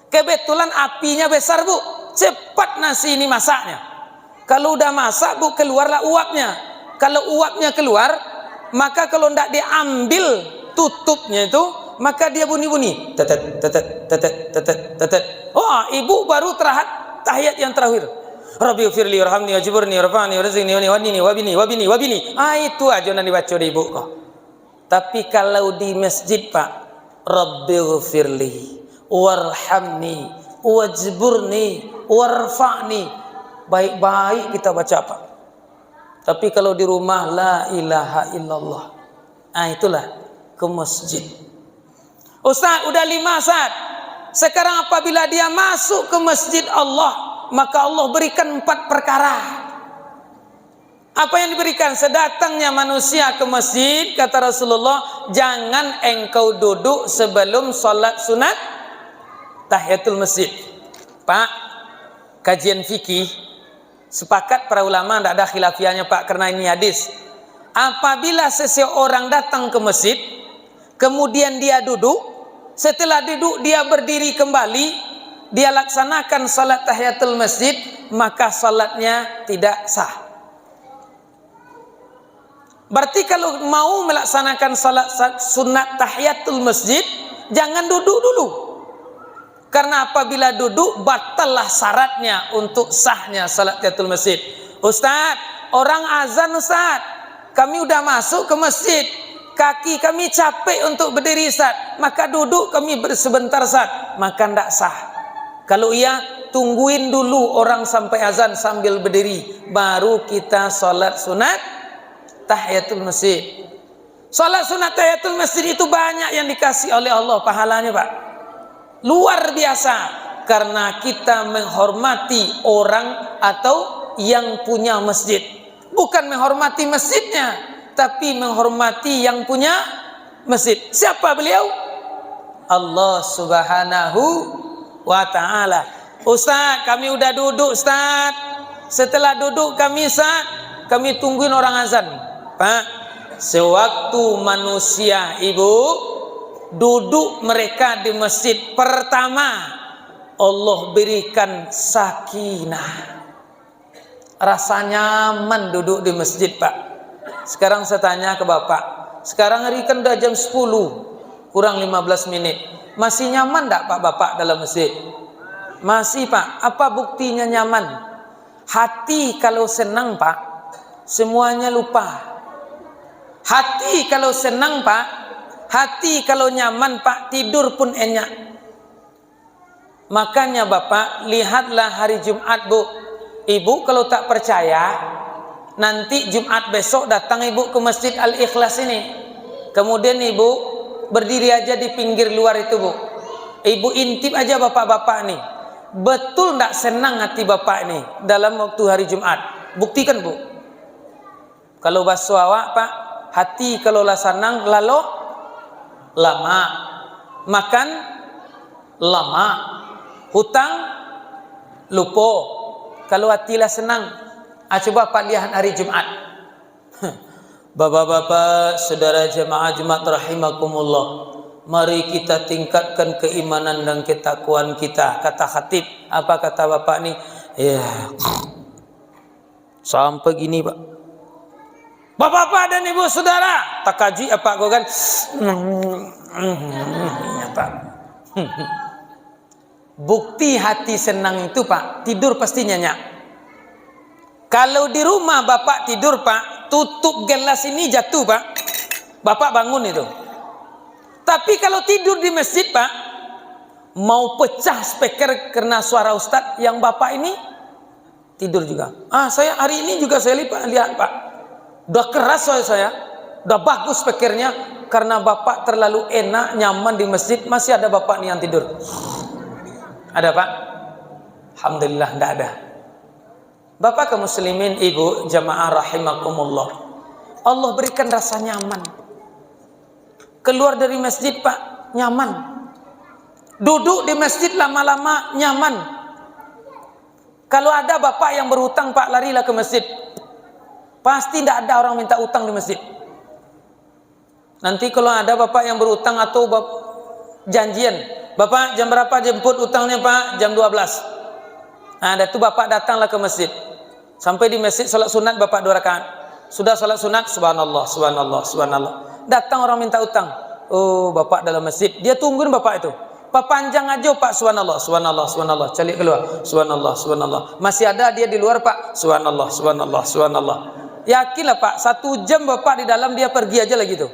Kebetulan apinya besar Bu, cepat nasi ini masaknya. Kalau udah masak Bu, keluarlah uapnya. Kalau uapnya keluar, maka kalau tidak diambil tutupnya itu, maka dia bunyi-bunyi. Tetet, tetet, tetet, tetet, tetet. Oh, ibu baru tahiyat yang terakhir. Rabbi firli warhamni wajburni warfa'ni warzini wahdini wabini. Itu aja yang dibaca di ibu kok. Tapi kalau di masjid Pak, Rabbi firli warhamni wajburni warfa'ni, baik-baik kita baca Pak. Tapi kalau di rumah la ilaha illallah. Itulah ke masjid. Ustaz udah 5 saat. Sekarang apabila dia masuk ke masjid Allah, maka Allah berikan 4 perkara. Apa yang diberikan? Sedatangnya manusia ke masjid, kata Rasulullah, jangan engkau duduk sebelum sholat sunat tahiyatul masjid. Pak, kajian fikih sepakat para ulama, tidak ada khilafiahnya Pak, karena ini hadis. Apabila seseorang datang ke masjid, kemudian dia duduk, setelah duduk dia berdiri kembali, dia laksanakan salat tahiyatul masjid, maka salatnya tidak sah. Berarti kalau mau melaksanakan salat sunat tahiyatul masjid, jangan duduk dulu. Karena apabila duduk, batallah syaratnya untuk sahnya salat tahiyatul masjid. Ustaz, orang azan Ustaz, kami udah masuk ke masjid, kaki kami capek untuk berdiri Ustaz, maka duduk kami sebentar Ustaz, maka tidak sah. Kalau iya, tungguin dulu orang sampai azan sambil berdiri, baru kita sholat sunat tahiyatul masjid. Salat sunat tahiyatul masjid itu banyak yang dikasih oleh Allah pahalanya, Pak. Luar biasa, karena kita menghormati orang atau yang punya masjid. Bukan menghormati masjidnya, tapi menghormati yang punya masjid. Siapa beliau? Allah Subhanahu wa ta'ala. Ustaz, kami udah duduk, Ustaz. Setelah duduk kami, Ustaz, kami tungguin orang azan. Pak, sewaktu manusia ibu duduk mereka di masjid pertama, Allah berikan sakinah, rasa nyaman duduk di masjid, Pak. Sekarang saya tanya ke Bapak, sekarang hari kan udah jam 10 kurang 15 menit, masih nyaman enggak Pak Bapak dalam masjid? Masih, Pak. Apa buktinya nyaman? Hati kalau senang, Pak, semuanya lupa. Hati kalau senang, Pak, hati kalau nyaman, Pak, tidur pun enak. Makanya Bapak, lihatlah hari Jumat, Bu. Ibu kalau tak percaya, nanti Jumat besok datang Ibu ke Masjid Al-Ikhlas ini. Kemudian Ibu berdiri aja di pinggir luar itu, Bu. Ibu intip aja bapak-bapak nih. Betul ndak senang hati bapak ini dalam waktu hari Jumat? Buktikan, Bu. Kalau bahasa awak, Pak, hati kalau lah senang lalu lama, makan lama, hutang lupa. Kalau hati lah senang, coba Pak lihat hari Jumat. Bapak-bapak, saudara jemaah Jumat rahimakumullah, mari kita tingkatkan keimanan dan ketakwaan kita. Kata khatib, apa kata Bapak nih? Ya, sampai gini, Pak. Bapak-bapak dan ibu saudara, tak kaji apa kau kan? Pak. Bukti hati senang itu, Pak, tidur pasti nyenyak. Kalau di rumah Bapak tidur, Pak, tutup gelas ini jatuh, Pak, Bapak bangun itu. Tapi kalau tidur di masjid, Pak, mau pecah speaker karena suara Ustadz yang Bapak ini tidur juga. Saya hari ini juga saya lihat, Pak, udah keras saya, udah bagus speakernya, karena Bapak terlalu enak nyaman di masjid. Masih ada Bapak nih yang tidur. Ada, Pak? Alhamdulillah tidak ada. Bapak kaum muslimin, ibu jamaah rahimakumullah, Allah berikan rasa nyaman. Keluar dari masjid, Pak, nyaman. Duduk di masjid lama-lama nyaman. Kalau ada bapak yang berhutang, Pak, larilah ke masjid. Pasti tidak ada orang minta utang di masjid. Nanti kalau ada bapak yang berutang atau janjian, Bapak jam berapa jemput utangnya, Pak? Jam 12. Nah, ada tuh bapak datanglah ke masjid. Sampai di masjid salat sunat Bapak 2 rakaat. Sudah salat sunat, subhanallah, subhanallah, subhanallah. Datang orang minta utang. Oh, Bapak dalam masjid. Dia tungguin Bapak itu. Pak panjang aja, Pak, subhanallah, subhanallah, subhanallah. Calik keluar. Subhanallah, subhanallah. Masih ada dia di luar, Pak. Subhanallah, subhanallah, subhanallah. Yakinlah, Pak, 1 jam Bapak di dalam, dia pergi aja lagi tuh.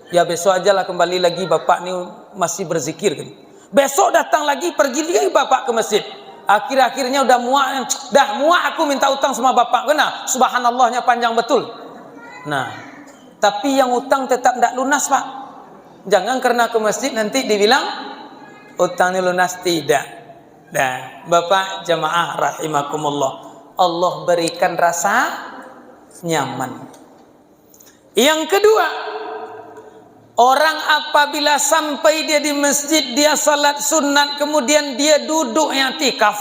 Ya besok aja lah kembali lagi, Bapak ini masih berzikir kan. Besok datang lagi, pergi lagi Bapak ke masjid. Akhir-akhirnya udah muak aku minta utang sama Bapak. Kena subhanallahnya panjang betul. Nah, tapi yang utang tetap tidak lunas, Pak. Jangan karena ke masjid nanti dibilang utangnya lunas, tidak. Nah, Bapak jamaah rahimakumullah, Allah berikan rasa nyaman. Yang kedua, orang apabila sampai dia di masjid, dia salat sunat, kemudian dia duduk i'tikaf,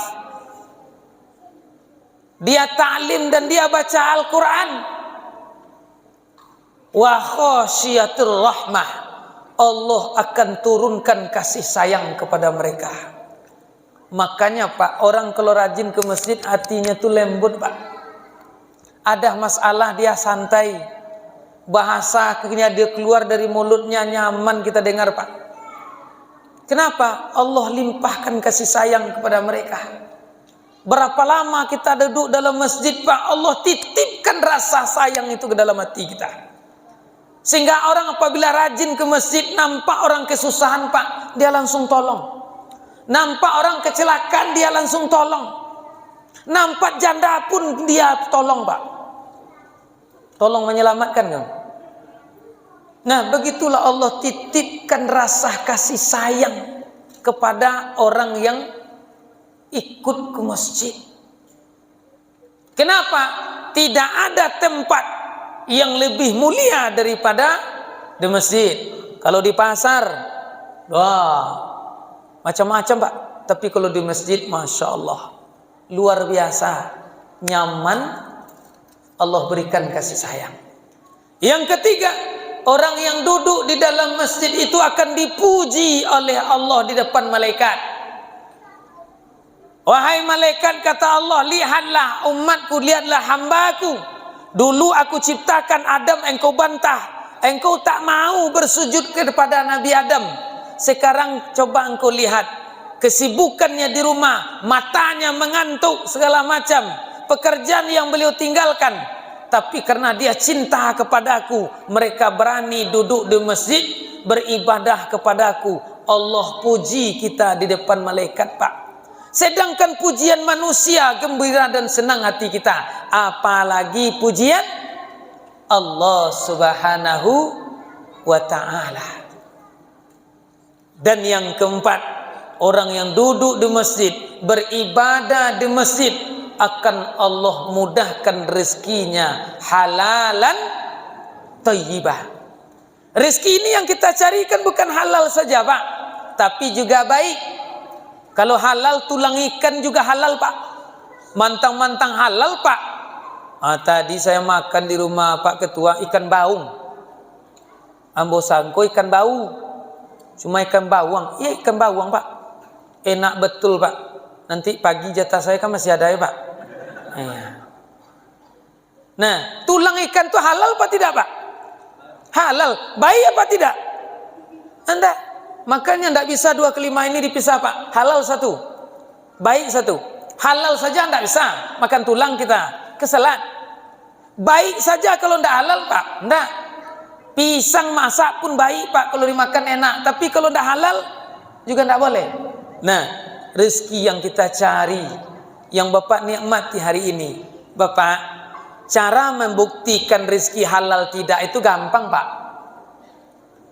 dia ta'lim dan dia baca Al-Quran, wa khasyiatur rahmah, Allah akan turunkan kasih sayang kepada mereka. Makanya, Pak, orang kalau rajin ke masjid hatinya tuh lembut, Pak. Ada masalah dia santai, bahasa akhirnya dia keluar dari mulutnya nyaman kita dengar, Pak. Kenapa? Allah limpahkan kasih sayang kepada mereka. Berapa lama kita duduk dalam masjid, Pak, Allah titipkan rasa sayang itu ke dalam hati kita. Sehingga orang apabila rajin ke masjid, nampak orang kesusahan, Pak, dia langsung tolong. Nampak orang kecelakaan, dia langsung tolong. Nampak janda pun dia tolong, Pak. Tolong menyelamatkan kan. Nah, begitulah Allah titipkan rasa kasih sayang kepada orang yang ikut ke masjid. Kenapa? Tidak ada tempat yang lebih mulia daripada di masjid. Kalau di pasar, wah, macam-macam Pak. Tapi kalau di masjid, Masya Allah, luar biasa, nyaman, Allah berikan kasih sayang. Yang ketiga, orang yang duduk di dalam masjid itu akan dipuji oleh Allah di depan malaikat. Wahai malaikat, kata Allah, lihatlah umatku, lihatlah hambaku. Dulu aku ciptakan Adam, engkau bantah, engkau tak mau bersujud kepada Nabi Adam. Sekarang coba engkau lihat kesibukannya di rumah, matanya mengantuk, segala macam pekerjaan yang beliau tinggalkan. Tapi karena dia cinta kepadaku, mereka berani duduk di masjid beribadah kepadaku. Allah puji kita di depan malaikat, Pak. Sedangkan pujian manusia gembira dan senang hati kita, apalagi pujian Allah Subhanahu wa ta'ala. Dan yang keempat, orang yang duduk di masjid, beribadah di masjid, akan Allah mudahkan rezekinya halalan thayyibah. Rezeki ini yang kita carikan bukan halal saja, Pak, tapi juga baik. Kalau halal, tulang ikan juga halal, Pak. Mantang-mantang halal, Pak. Tadi saya makan di rumah Pak Ketua ikan baung. Ambo sangko ikan bau. Cuma ikan bawang. Iya, ikan bawang, Pak. Enak betul, Pak. Nanti pagi jatah saya kan masih ada ya, Pak. Iya. Nah, tulang ikan itu halal apa tidak, Pak? Halal. Baik apa tidak? Anda. Makanya tidak bisa 2 kelima ini dipisah, Pak. Halal satu, baik satu. Halal saja tidak bisa makan tulang kita keselat. Baik saja kalau tidak halal, Pak. Tidak. Pisang masak pun baik, Pak, kalau dimakan enak. Tapi kalau tidak halal juga tidak boleh. Nah, rezeki yang kita cari, yang Bapak nikmati hari ini, Bapak, cara membuktikan rezeki halal tidak itu gampang, Pak.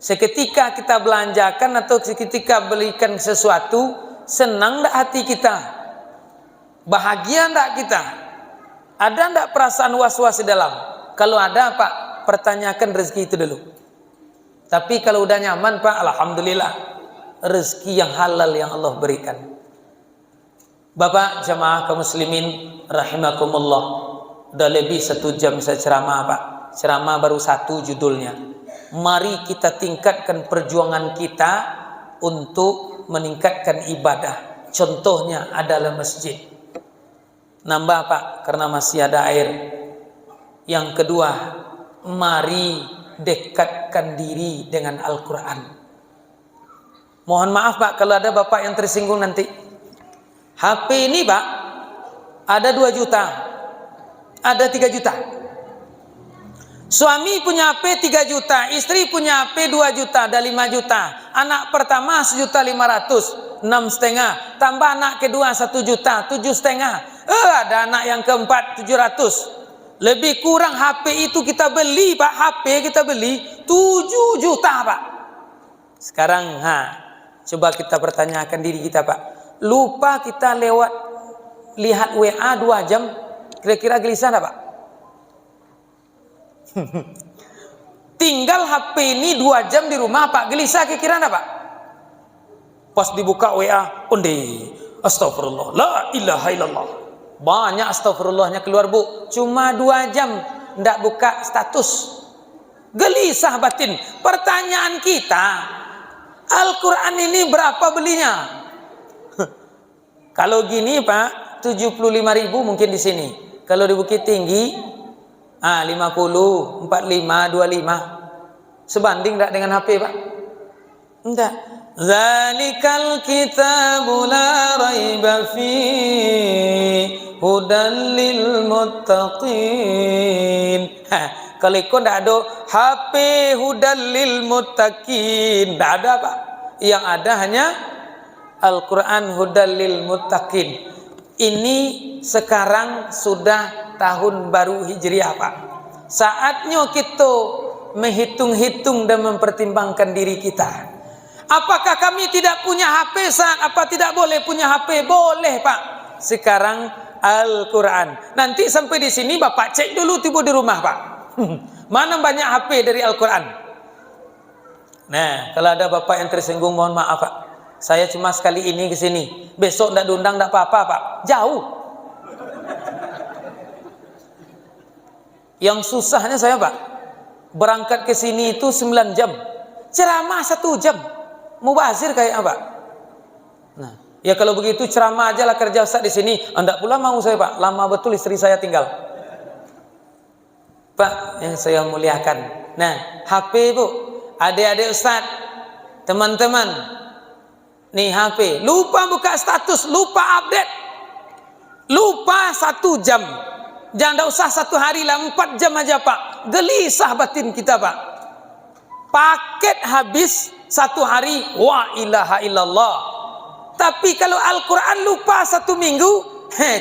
Seketika kita belanjakan atau seketika belikan sesuatu, senang tak hati kita? Bahagia tak kita? Ada tak perasaan was-was di dalam? Kalau ada, Pak, pertanyakan rezeki itu dulu. Tapi kalau udah nyaman, Pak, alhamdulillah, rezeki yang halal yang Allah berikan. Bapak jamaah kaum muslimin rahimakumullah, udah lebih 1 jam saya ceramah, Pak. Ceramah baru 1 judulnya. Mari kita tingkatkan perjuangan kita untuk meningkatkan ibadah. Contohnya adalah masjid. Nambah, Pak, karena masih ada air. Yang kedua, mari dekatkan diri dengan Al-Quran. Mohon maaf, Pak, kalau ada Bapak yang tersinggung nanti. HP ini, Pak, ada 2 juta, ada 3 juta. Suami punya HP 3 juta, istri punya HP 2 juta, ada 5 juta. Anak pertama 1.500.000, 6,5. Tambah anak kedua 1 juta, 7,5. Ada anak yang keempat 700. Lebih kurang HP itu kita beli, Pak. HP kita beli 7 juta, Pak. Sekarang, coba kita pertanyakan diri kita, Pak. Lupa kita lihat WA 2 jam, kira-kira gelisah enggak, Pak? Tinggal HP ini 2 jam di rumah, Pak, gelisah kira-kira enggak, Pak? Pas dibuka WA, onde, astagfirullah, la ilaha illallah. Banyak astagfirullahnya keluar, Bu. Cuma 2 jam enggak buka status. Gelisah batin. Pertanyaan kita, Al-Quran ini berapa belinya? Kalau gini, Pak, 75.000 mungkin di sini. Kalau di Bukit Tinggi 50, 45, 25. Sebanding enggak dengan HP, Pak? Enggak. Zalikal kitabu la raiba fi hudal lil muttaqin. Kalau ikut enggak ada HP hudal lil muttaqin, enggak ada, Pak. Yang ada hanya Al-Quran hudal lil muttaqin. Ini sekarang sudah tahun baru Hijriah, Pak. Saatnya kita menghitung-hitung dan mempertimbangkan diri kita. Apakah kami tidak punya HP saat? Apa tidak boleh punya HP? Boleh Pak. Sekarang Al-Quran. Nanti sampai di sini Bapak cek dulu tiba di rumah Pak. Mana banyak HP dari Al-Quran? Nah, kalau ada Bapak yang tersinggung mohon maaf Pak. Saya cuma sekali ini ke sini. Besok tidak diundang tidak apa-apa Pak. Jauh. Yang susahnya saya Pak, berangkat ke sini itu 9 jam. Ceramah 1 jam. Mubazir kayak apa? Nah, ya kalau begitu ceramah aja lah kerja Ustaz di sini. Enggak pula mau saya Pak. Lama betul istri saya tinggal. Pak, yang saya muliakan. Nah, HP Bu, adik-adik Ustaz, teman-teman. Nih HP, lupa buka status, lupa update. Lupa 1 jam. Jangan usah 1 hari lah, 4 jam aja Pak. Gelisah batin kita Pak. Paket habis 1 hari, wa ilaha illallah. Tapi kalau Al-Quran lupa 1 minggu,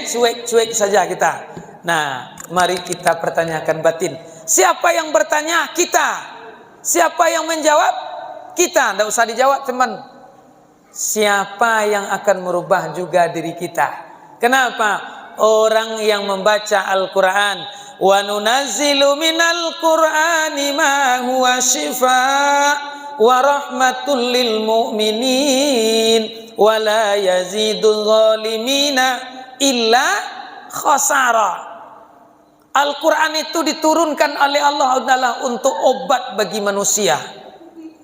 cuek-cuek saja kita. Nah, mari kita pertanyakan batin. Siapa yang bertanya? Kita. Siapa yang menjawab? Kita. Tidak usah dijawab teman. Siapa yang akan merubah juga diri kita? Kenapa? Orang yang membaca Al-Quran. Wa nunazzilu minal Qur'ani ma huwa shifaa wa rahmatul lil mu'minin wa la yazidul zalimina illa khasara. Al-Quran itu diturunkan oleh Allah adalah untuk obat bagi manusia.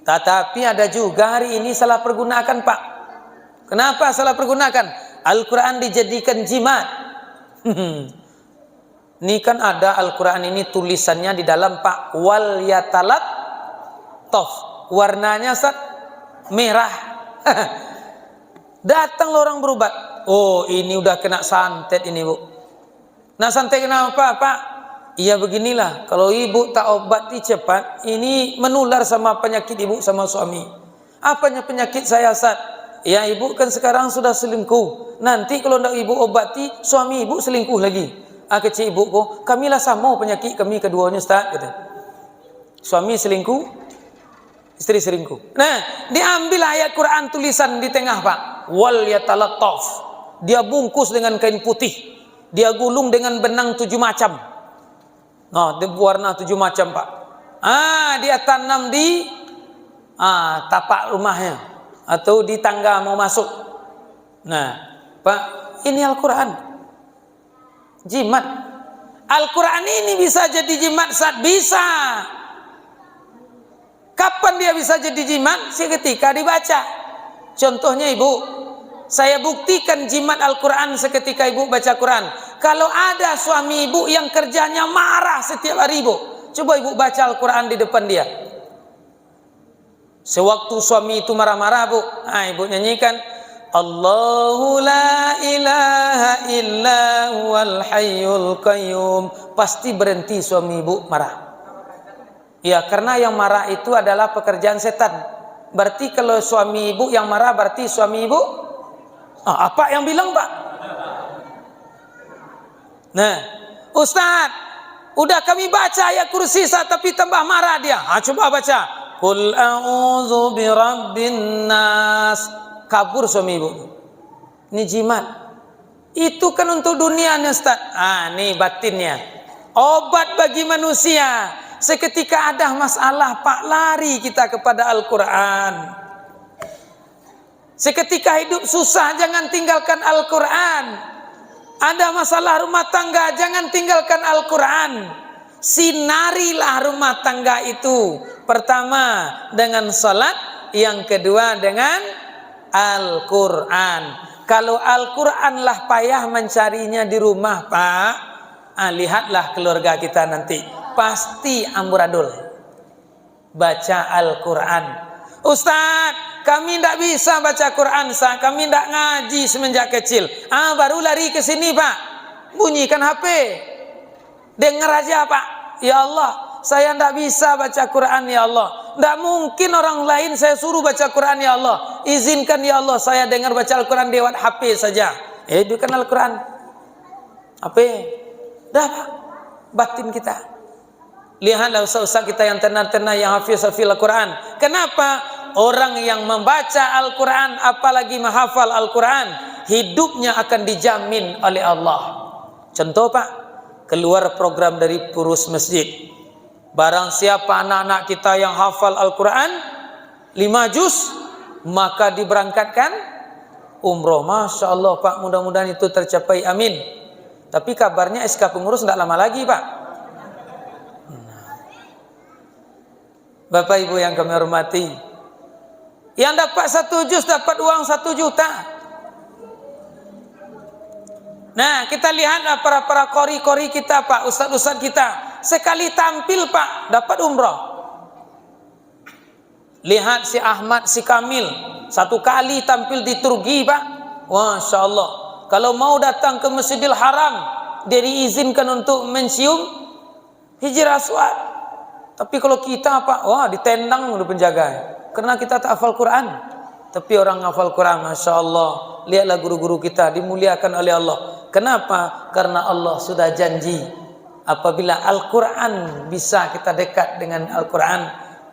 Tetapi ada juga hari ini salah pergunakan Pak. Kenapa salah pergunakan? Al-Quran dijadikan jimat. Ini kan ada Al-Quran ini tulisannya di dalam Pak, wal yatalat tof, warnanya Ustaz merah. Datang orang berobat, oh ini udah kena santet ini Bu. Nah santet kenapa Pak? Iya beginilah, kalau ibu tak obati cepat, ini menular sama penyakit ibu sama suami. Apanya penyakit saya Ustaz? Ya ibu kan sekarang sudah selingkuh. Nanti kalau tidak ibu obati, suami ibu selingkuh lagi. Kecil ibuku, kamilah sama penyakit kami keduanya Ustaz, kata. Suami selingkuh, istri selingkuh. Nah, diambil ayat Quran tulisan di tengah Pak. Wal yatalattaf. Dia bungkus dengan kain putih. Dia gulung dengan benang 7 macam. Nah, warna 7 macam Pak. Dia tanam di tapak rumahnya atau di tangga mau masuk. Nah, Pak, ini Al-Quran. Jimat. Al-Quran ini bisa jadi jimat saat bisa. Kapan dia bisa jadi jimat? Seketika dibaca. Contohnya ibu, saya buktikan jimat Al-Quran seketika ibu baca Quran. Kalau ada suami ibu yang kerjanya marah setiap hari ibu, coba ibu baca Al-Quran di depan dia. Sewaktu suami itu marah-marah bu, ibu nyanyikan Allahu la ilaha illa huwal hayyul qayyum. Pasti berhenti suami ibu marah. Ya, karena yang marah itu adalah pekerjaan setan. Berarti kalau suami ibu yang marah berarti suami ibu apa yang bilang Pak? Nah, Ustaz, udah kami baca ayat kursi tapi tambah marah dia. Coba baca. Qul a'udzu birabbin nas. Kabur suami ibu. Ini jimat. Itu kan untuk dunia nih Ustaz. Nih batinnya. Obat bagi manusia. Seketika ada masalah Pak, lari kita kepada Al-Quran. Seketika hidup susah, jangan tinggalkan Al-Quran. Ada masalah rumah tangga, jangan tinggalkan Al-Quran. Sinarilah rumah tangga itu. Pertama dengan salat, yang kedua dengan Al-Quran. Kalau Al-Quran lah payah mencarinya di rumah Pak, lihatlah keluarga kita nanti pasti amburadul. Baca Al-Quran. Ustaz, kami tidak bisa baca Quran, kami tidak ngaji semenjak kecil. Baru lari ke sini Pak, bunyikan HP, dengar aja Pak. Ya Allah, saya tidak bisa baca Quran ya Allah. Tidak mungkin orang lain saya suruh baca Quran ya Allah. Izinkan ya Allah saya dengar baca Al-Quran lewat HP saja. Hidupkan Al-Quran. HP. Dah Pak, batin kita. Lihatlah ustaz-ustaz kita yang tenar-tenar, yang hafiz-hafiz Al-Quran. Kenapa? Orang yang membaca Al-Quran, apalagi menghafal Al-Quran, hidupnya akan dijamin oleh Allah. Contoh Pak, keluar program dari pengurus masjid. Barang siapa anak-anak kita yang hafal Al-Quran 5 juz, maka diberangkatkan umroh. Masya Allah Pak, mudah-mudahan itu tercapai, amin. Tapi kabarnya SK pengurus tidak lama lagi Pak. Bapak Ibu yang kami hormati, yang dapat 1 juz dapat uang 1 juta. Nah, kita lihatlah para qori kita Pak, ustaz-ustaz kita, sekali tampil Pak dapat umroh. Lihat si Ahmad, si Kamil, 1 kali tampil di Turki Pak, Masya Allah. Kalau mau datang ke Masjidil Haram, dia diizinkan untuk mencium Hijrah Aswad. Tapi kalau kita Pak, wah ditendang oleh penjaga, karena kita tak hafal Quran. Tapi orang hafal Quran, Masya Allah. Lihatlah guru-guru kita dimuliakan oleh Allah. Kenapa? Karena Allah sudah janji, apabila Al-Quran bisa kita dekat dengan Al-Quran,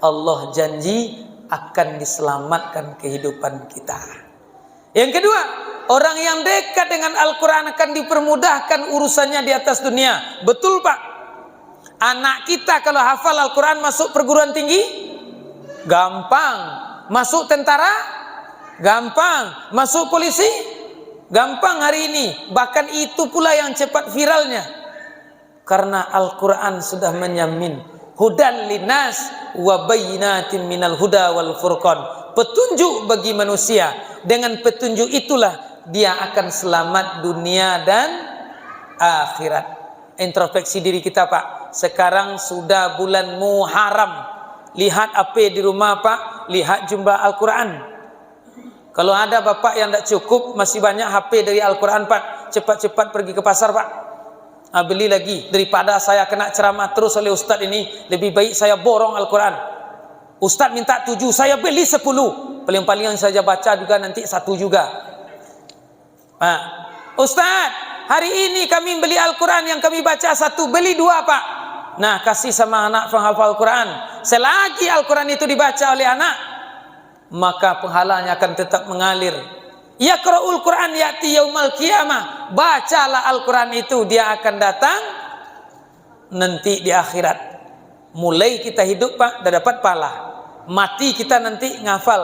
Allah janji akan diselamatkan kehidupan kita. Yang kedua, orang yang dekat dengan Al-Quran akan dipermudahkan urusannya di atas dunia. Betul Pak? Anak kita kalau hafal Al-Quran masuk perguruan tinggi gampang, masuk tentara gampang, masuk polisi gampang hari ini. Bahkan itu pula yang cepat viralnya, karena Al-Quran sudah menyamin hudan linnas wa bayyinatin minal huda wal furqan, petunjuk bagi manusia. Dengan petunjuk itulah dia akan selamat dunia dan akhirat. Introspeksi diri kita Pak. Sekarang sudah bulan Muharram. Lihat apa di rumah Pak, lihat jumlah Al-Quran. Kalau ada bapak yang tidak cukup, masih banyak HP dari Al-Quran Pak, cepat-cepat pergi ke pasar Pak, beli lagi. Daripada saya kena ceramah terus oleh Ustaz ini, lebih baik saya borong Al-Quran. Ustaz minta 7, saya beli 10. Paling-paling yang saya baca juga nanti 1 juga. Ustaz, hari ini kami beli Al-Quran, yang kami baca 1, beli 2 Pak. Nah, kasih sama anak penghafal Al-Quran. Selagi Al-Quran itu dibaca oleh anak, maka pahalanya akan tetap mengalir. Yaqra'ul Quran ya'ti yaumal qiyamah. Bacalah Al-Quran itu, dia akan datang nanti di akhirat. Mulai kita hidup Pak, dah dapat pahala. Mati kita nanti ngafal,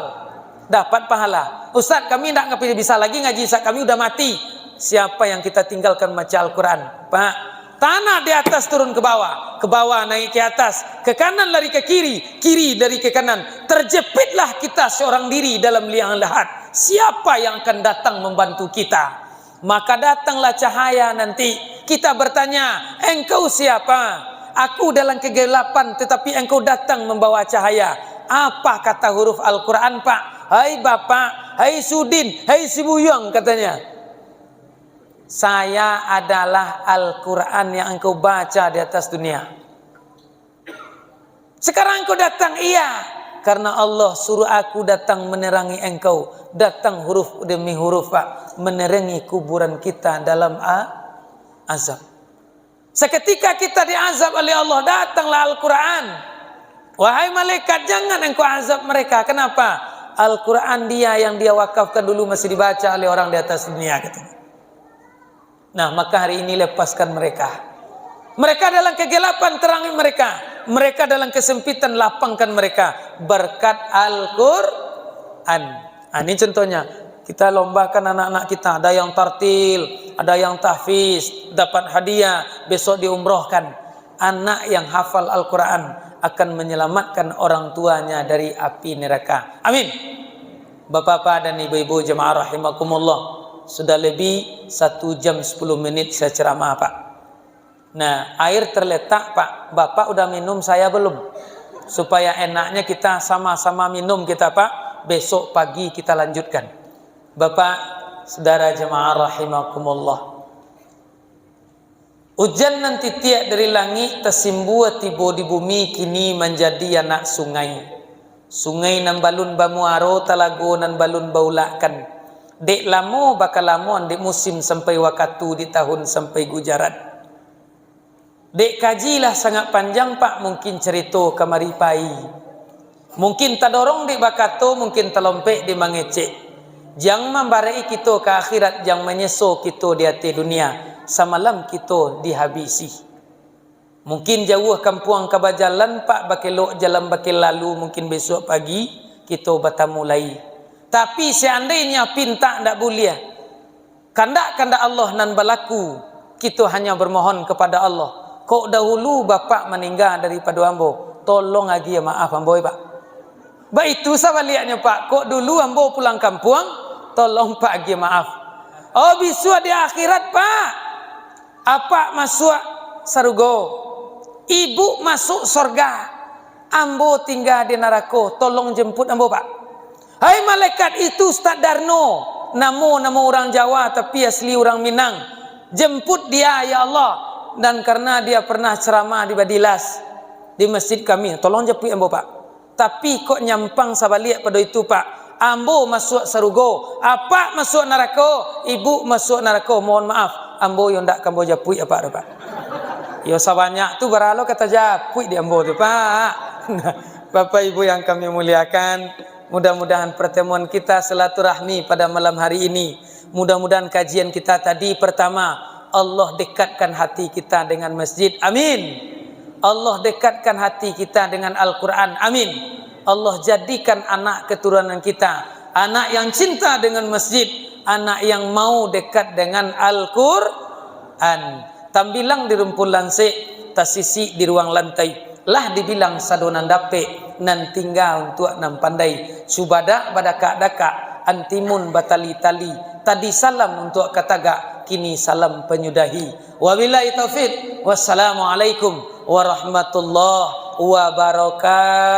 dapat pahala. Ustaz, kami tidak bisa lagi ngaji, Ustaz, kami udah mati. Siapa yang kita tinggalkan baca Al-Quran Pak? Tanah di atas turun ke bawah naik ke atas, ke kanan lari ke kiri, kiri dari ke kanan. Terjepitlah kita seorang diri dalam liang lahat. Siapa yang akan datang membantu kita? Maka datanglah cahaya nanti. Kita bertanya, engkau siapa? Aku dalam kegelapan, tetapi engkau datang membawa cahaya. Apa kata huruf Al-Quran Pak? Hai Bapak, hai Sudin, hai Si Buyong, katanya, saya adalah Al-Quran yang engkau baca di atas dunia. Sekarang engkau datang, iya, karena Allah suruh aku datang menerangi engkau. Datang huruf demi huruf Pak, menerangi kuburan kita dalam azab. Seketika kita diazab oleh Allah, datanglah Al-Quran. Wahai malaikat, jangan engkau azab mereka. Kenapa? Al-Quran dia yang dia wakafkan dulu masih dibaca oleh orang di atas dunia, katanya. Nah, maka hari ini lepaskan mereka. Mereka dalam kegelapan, terangi mereka. Mereka dalam kesempitan, lapangkan mereka. Berkat Al-Quran. Ini contohnya. Kita lombakan anak-anak kita. Ada yang tartil, ada yang tahfiz, dapat hadiah, besok diumrohkan. Anak yang hafal Al-Quran akan menyelamatkan orang tuanya dari api neraka. Amin. Bapak-bapak dan ibu-ibu jemaah rahimakumullah. Sudah lebih 1 jam 10 menit saya ceramah Pak. Nah, air terletak Pak. Bapak udah minum, saya belum. Supaya enaknya kita sama-sama minum kita Pak. Besok pagi kita lanjutkan. Bapak, saudara jemaah rahimakumullah. Hujan nanti tiak dari langit, tersimbua tiba di bumi, kini menjadi anak sungai. Sungai nan balun bamuaro, talago nan balun baulakan. Dek lamo bakal lamon di musim sampai wakatu, di tahun sampai gujarat. Dek kajilah sangat panjang pak, mungkin cerita kamari pai. Mungkin tadorong di bakato, mungkin telompek di mangecek. Jang membarai kita ke akhirat, jang menyeso kita di hati dunia. Samalam kita dihabisi. Mungkin jauh kampuang kabajalan pak, bakilok jalan bakil lalu, mungkin besok pagi kita bertemu lagi. Tapi seandainya pinta ndak boleh, kandak Allah nan berlaku, kita hanya bermohon kepada Allah. Kok dahulu bapak meninggal daripada ambo, tolong lagi ya maaf ambo pak. Ba itu sabaliaknya pak. Kok dulu ambo pulang kampung, tolong pak lagi maaf. Oh bisu di akhirat pak. Apa masuk sarugo, ibu masuk surga, ambo tinggal di neraka, tolong jemput ambo pak. Hai malaikat itu Ustaz Darno, namo orang Jawa tapi asli orang Minang. Jemput dia ya Allah. Dan karena dia pernah ceramah di Badilas, di masjid kami, tolong jemput ambo pak. Tapi kok nyampang sabalik pada itu pak. Ambo masuk sarugo, apa masuk neraka, ibu masuk neraka. Mohon maaf, ambo yang ndak kambo jemput apa pak. Yo sabanyak tu beralo kata jemput di ambo tu pak. Bapak ibu yang kami muliakan, mudah-mudahan pertemuan kita silaturahmi pada malam hari ini. Mudah-mudahan kajian kita tadi pertama, Allah dekatkan hati kita dengan masjid, amin. Allah dekatkan hati kita dengan Al-Quran, amin. Allah jadikan anak keturunan kita anak yang cinta dengan masjid, anak yang mau dekat dengan Al-Quran. Tambilang di rumpun lansik, tasisi di ruang lantai, lah dibilang sadonan dape, nan tinggal untuk nam pandai. Subada badaka-daka, antimun batali-tali, tadi salam untuk kataga, kini salam penyudahi. Wabillahi taufik, wassalamualaikum warahmatullahi wabarakatuh.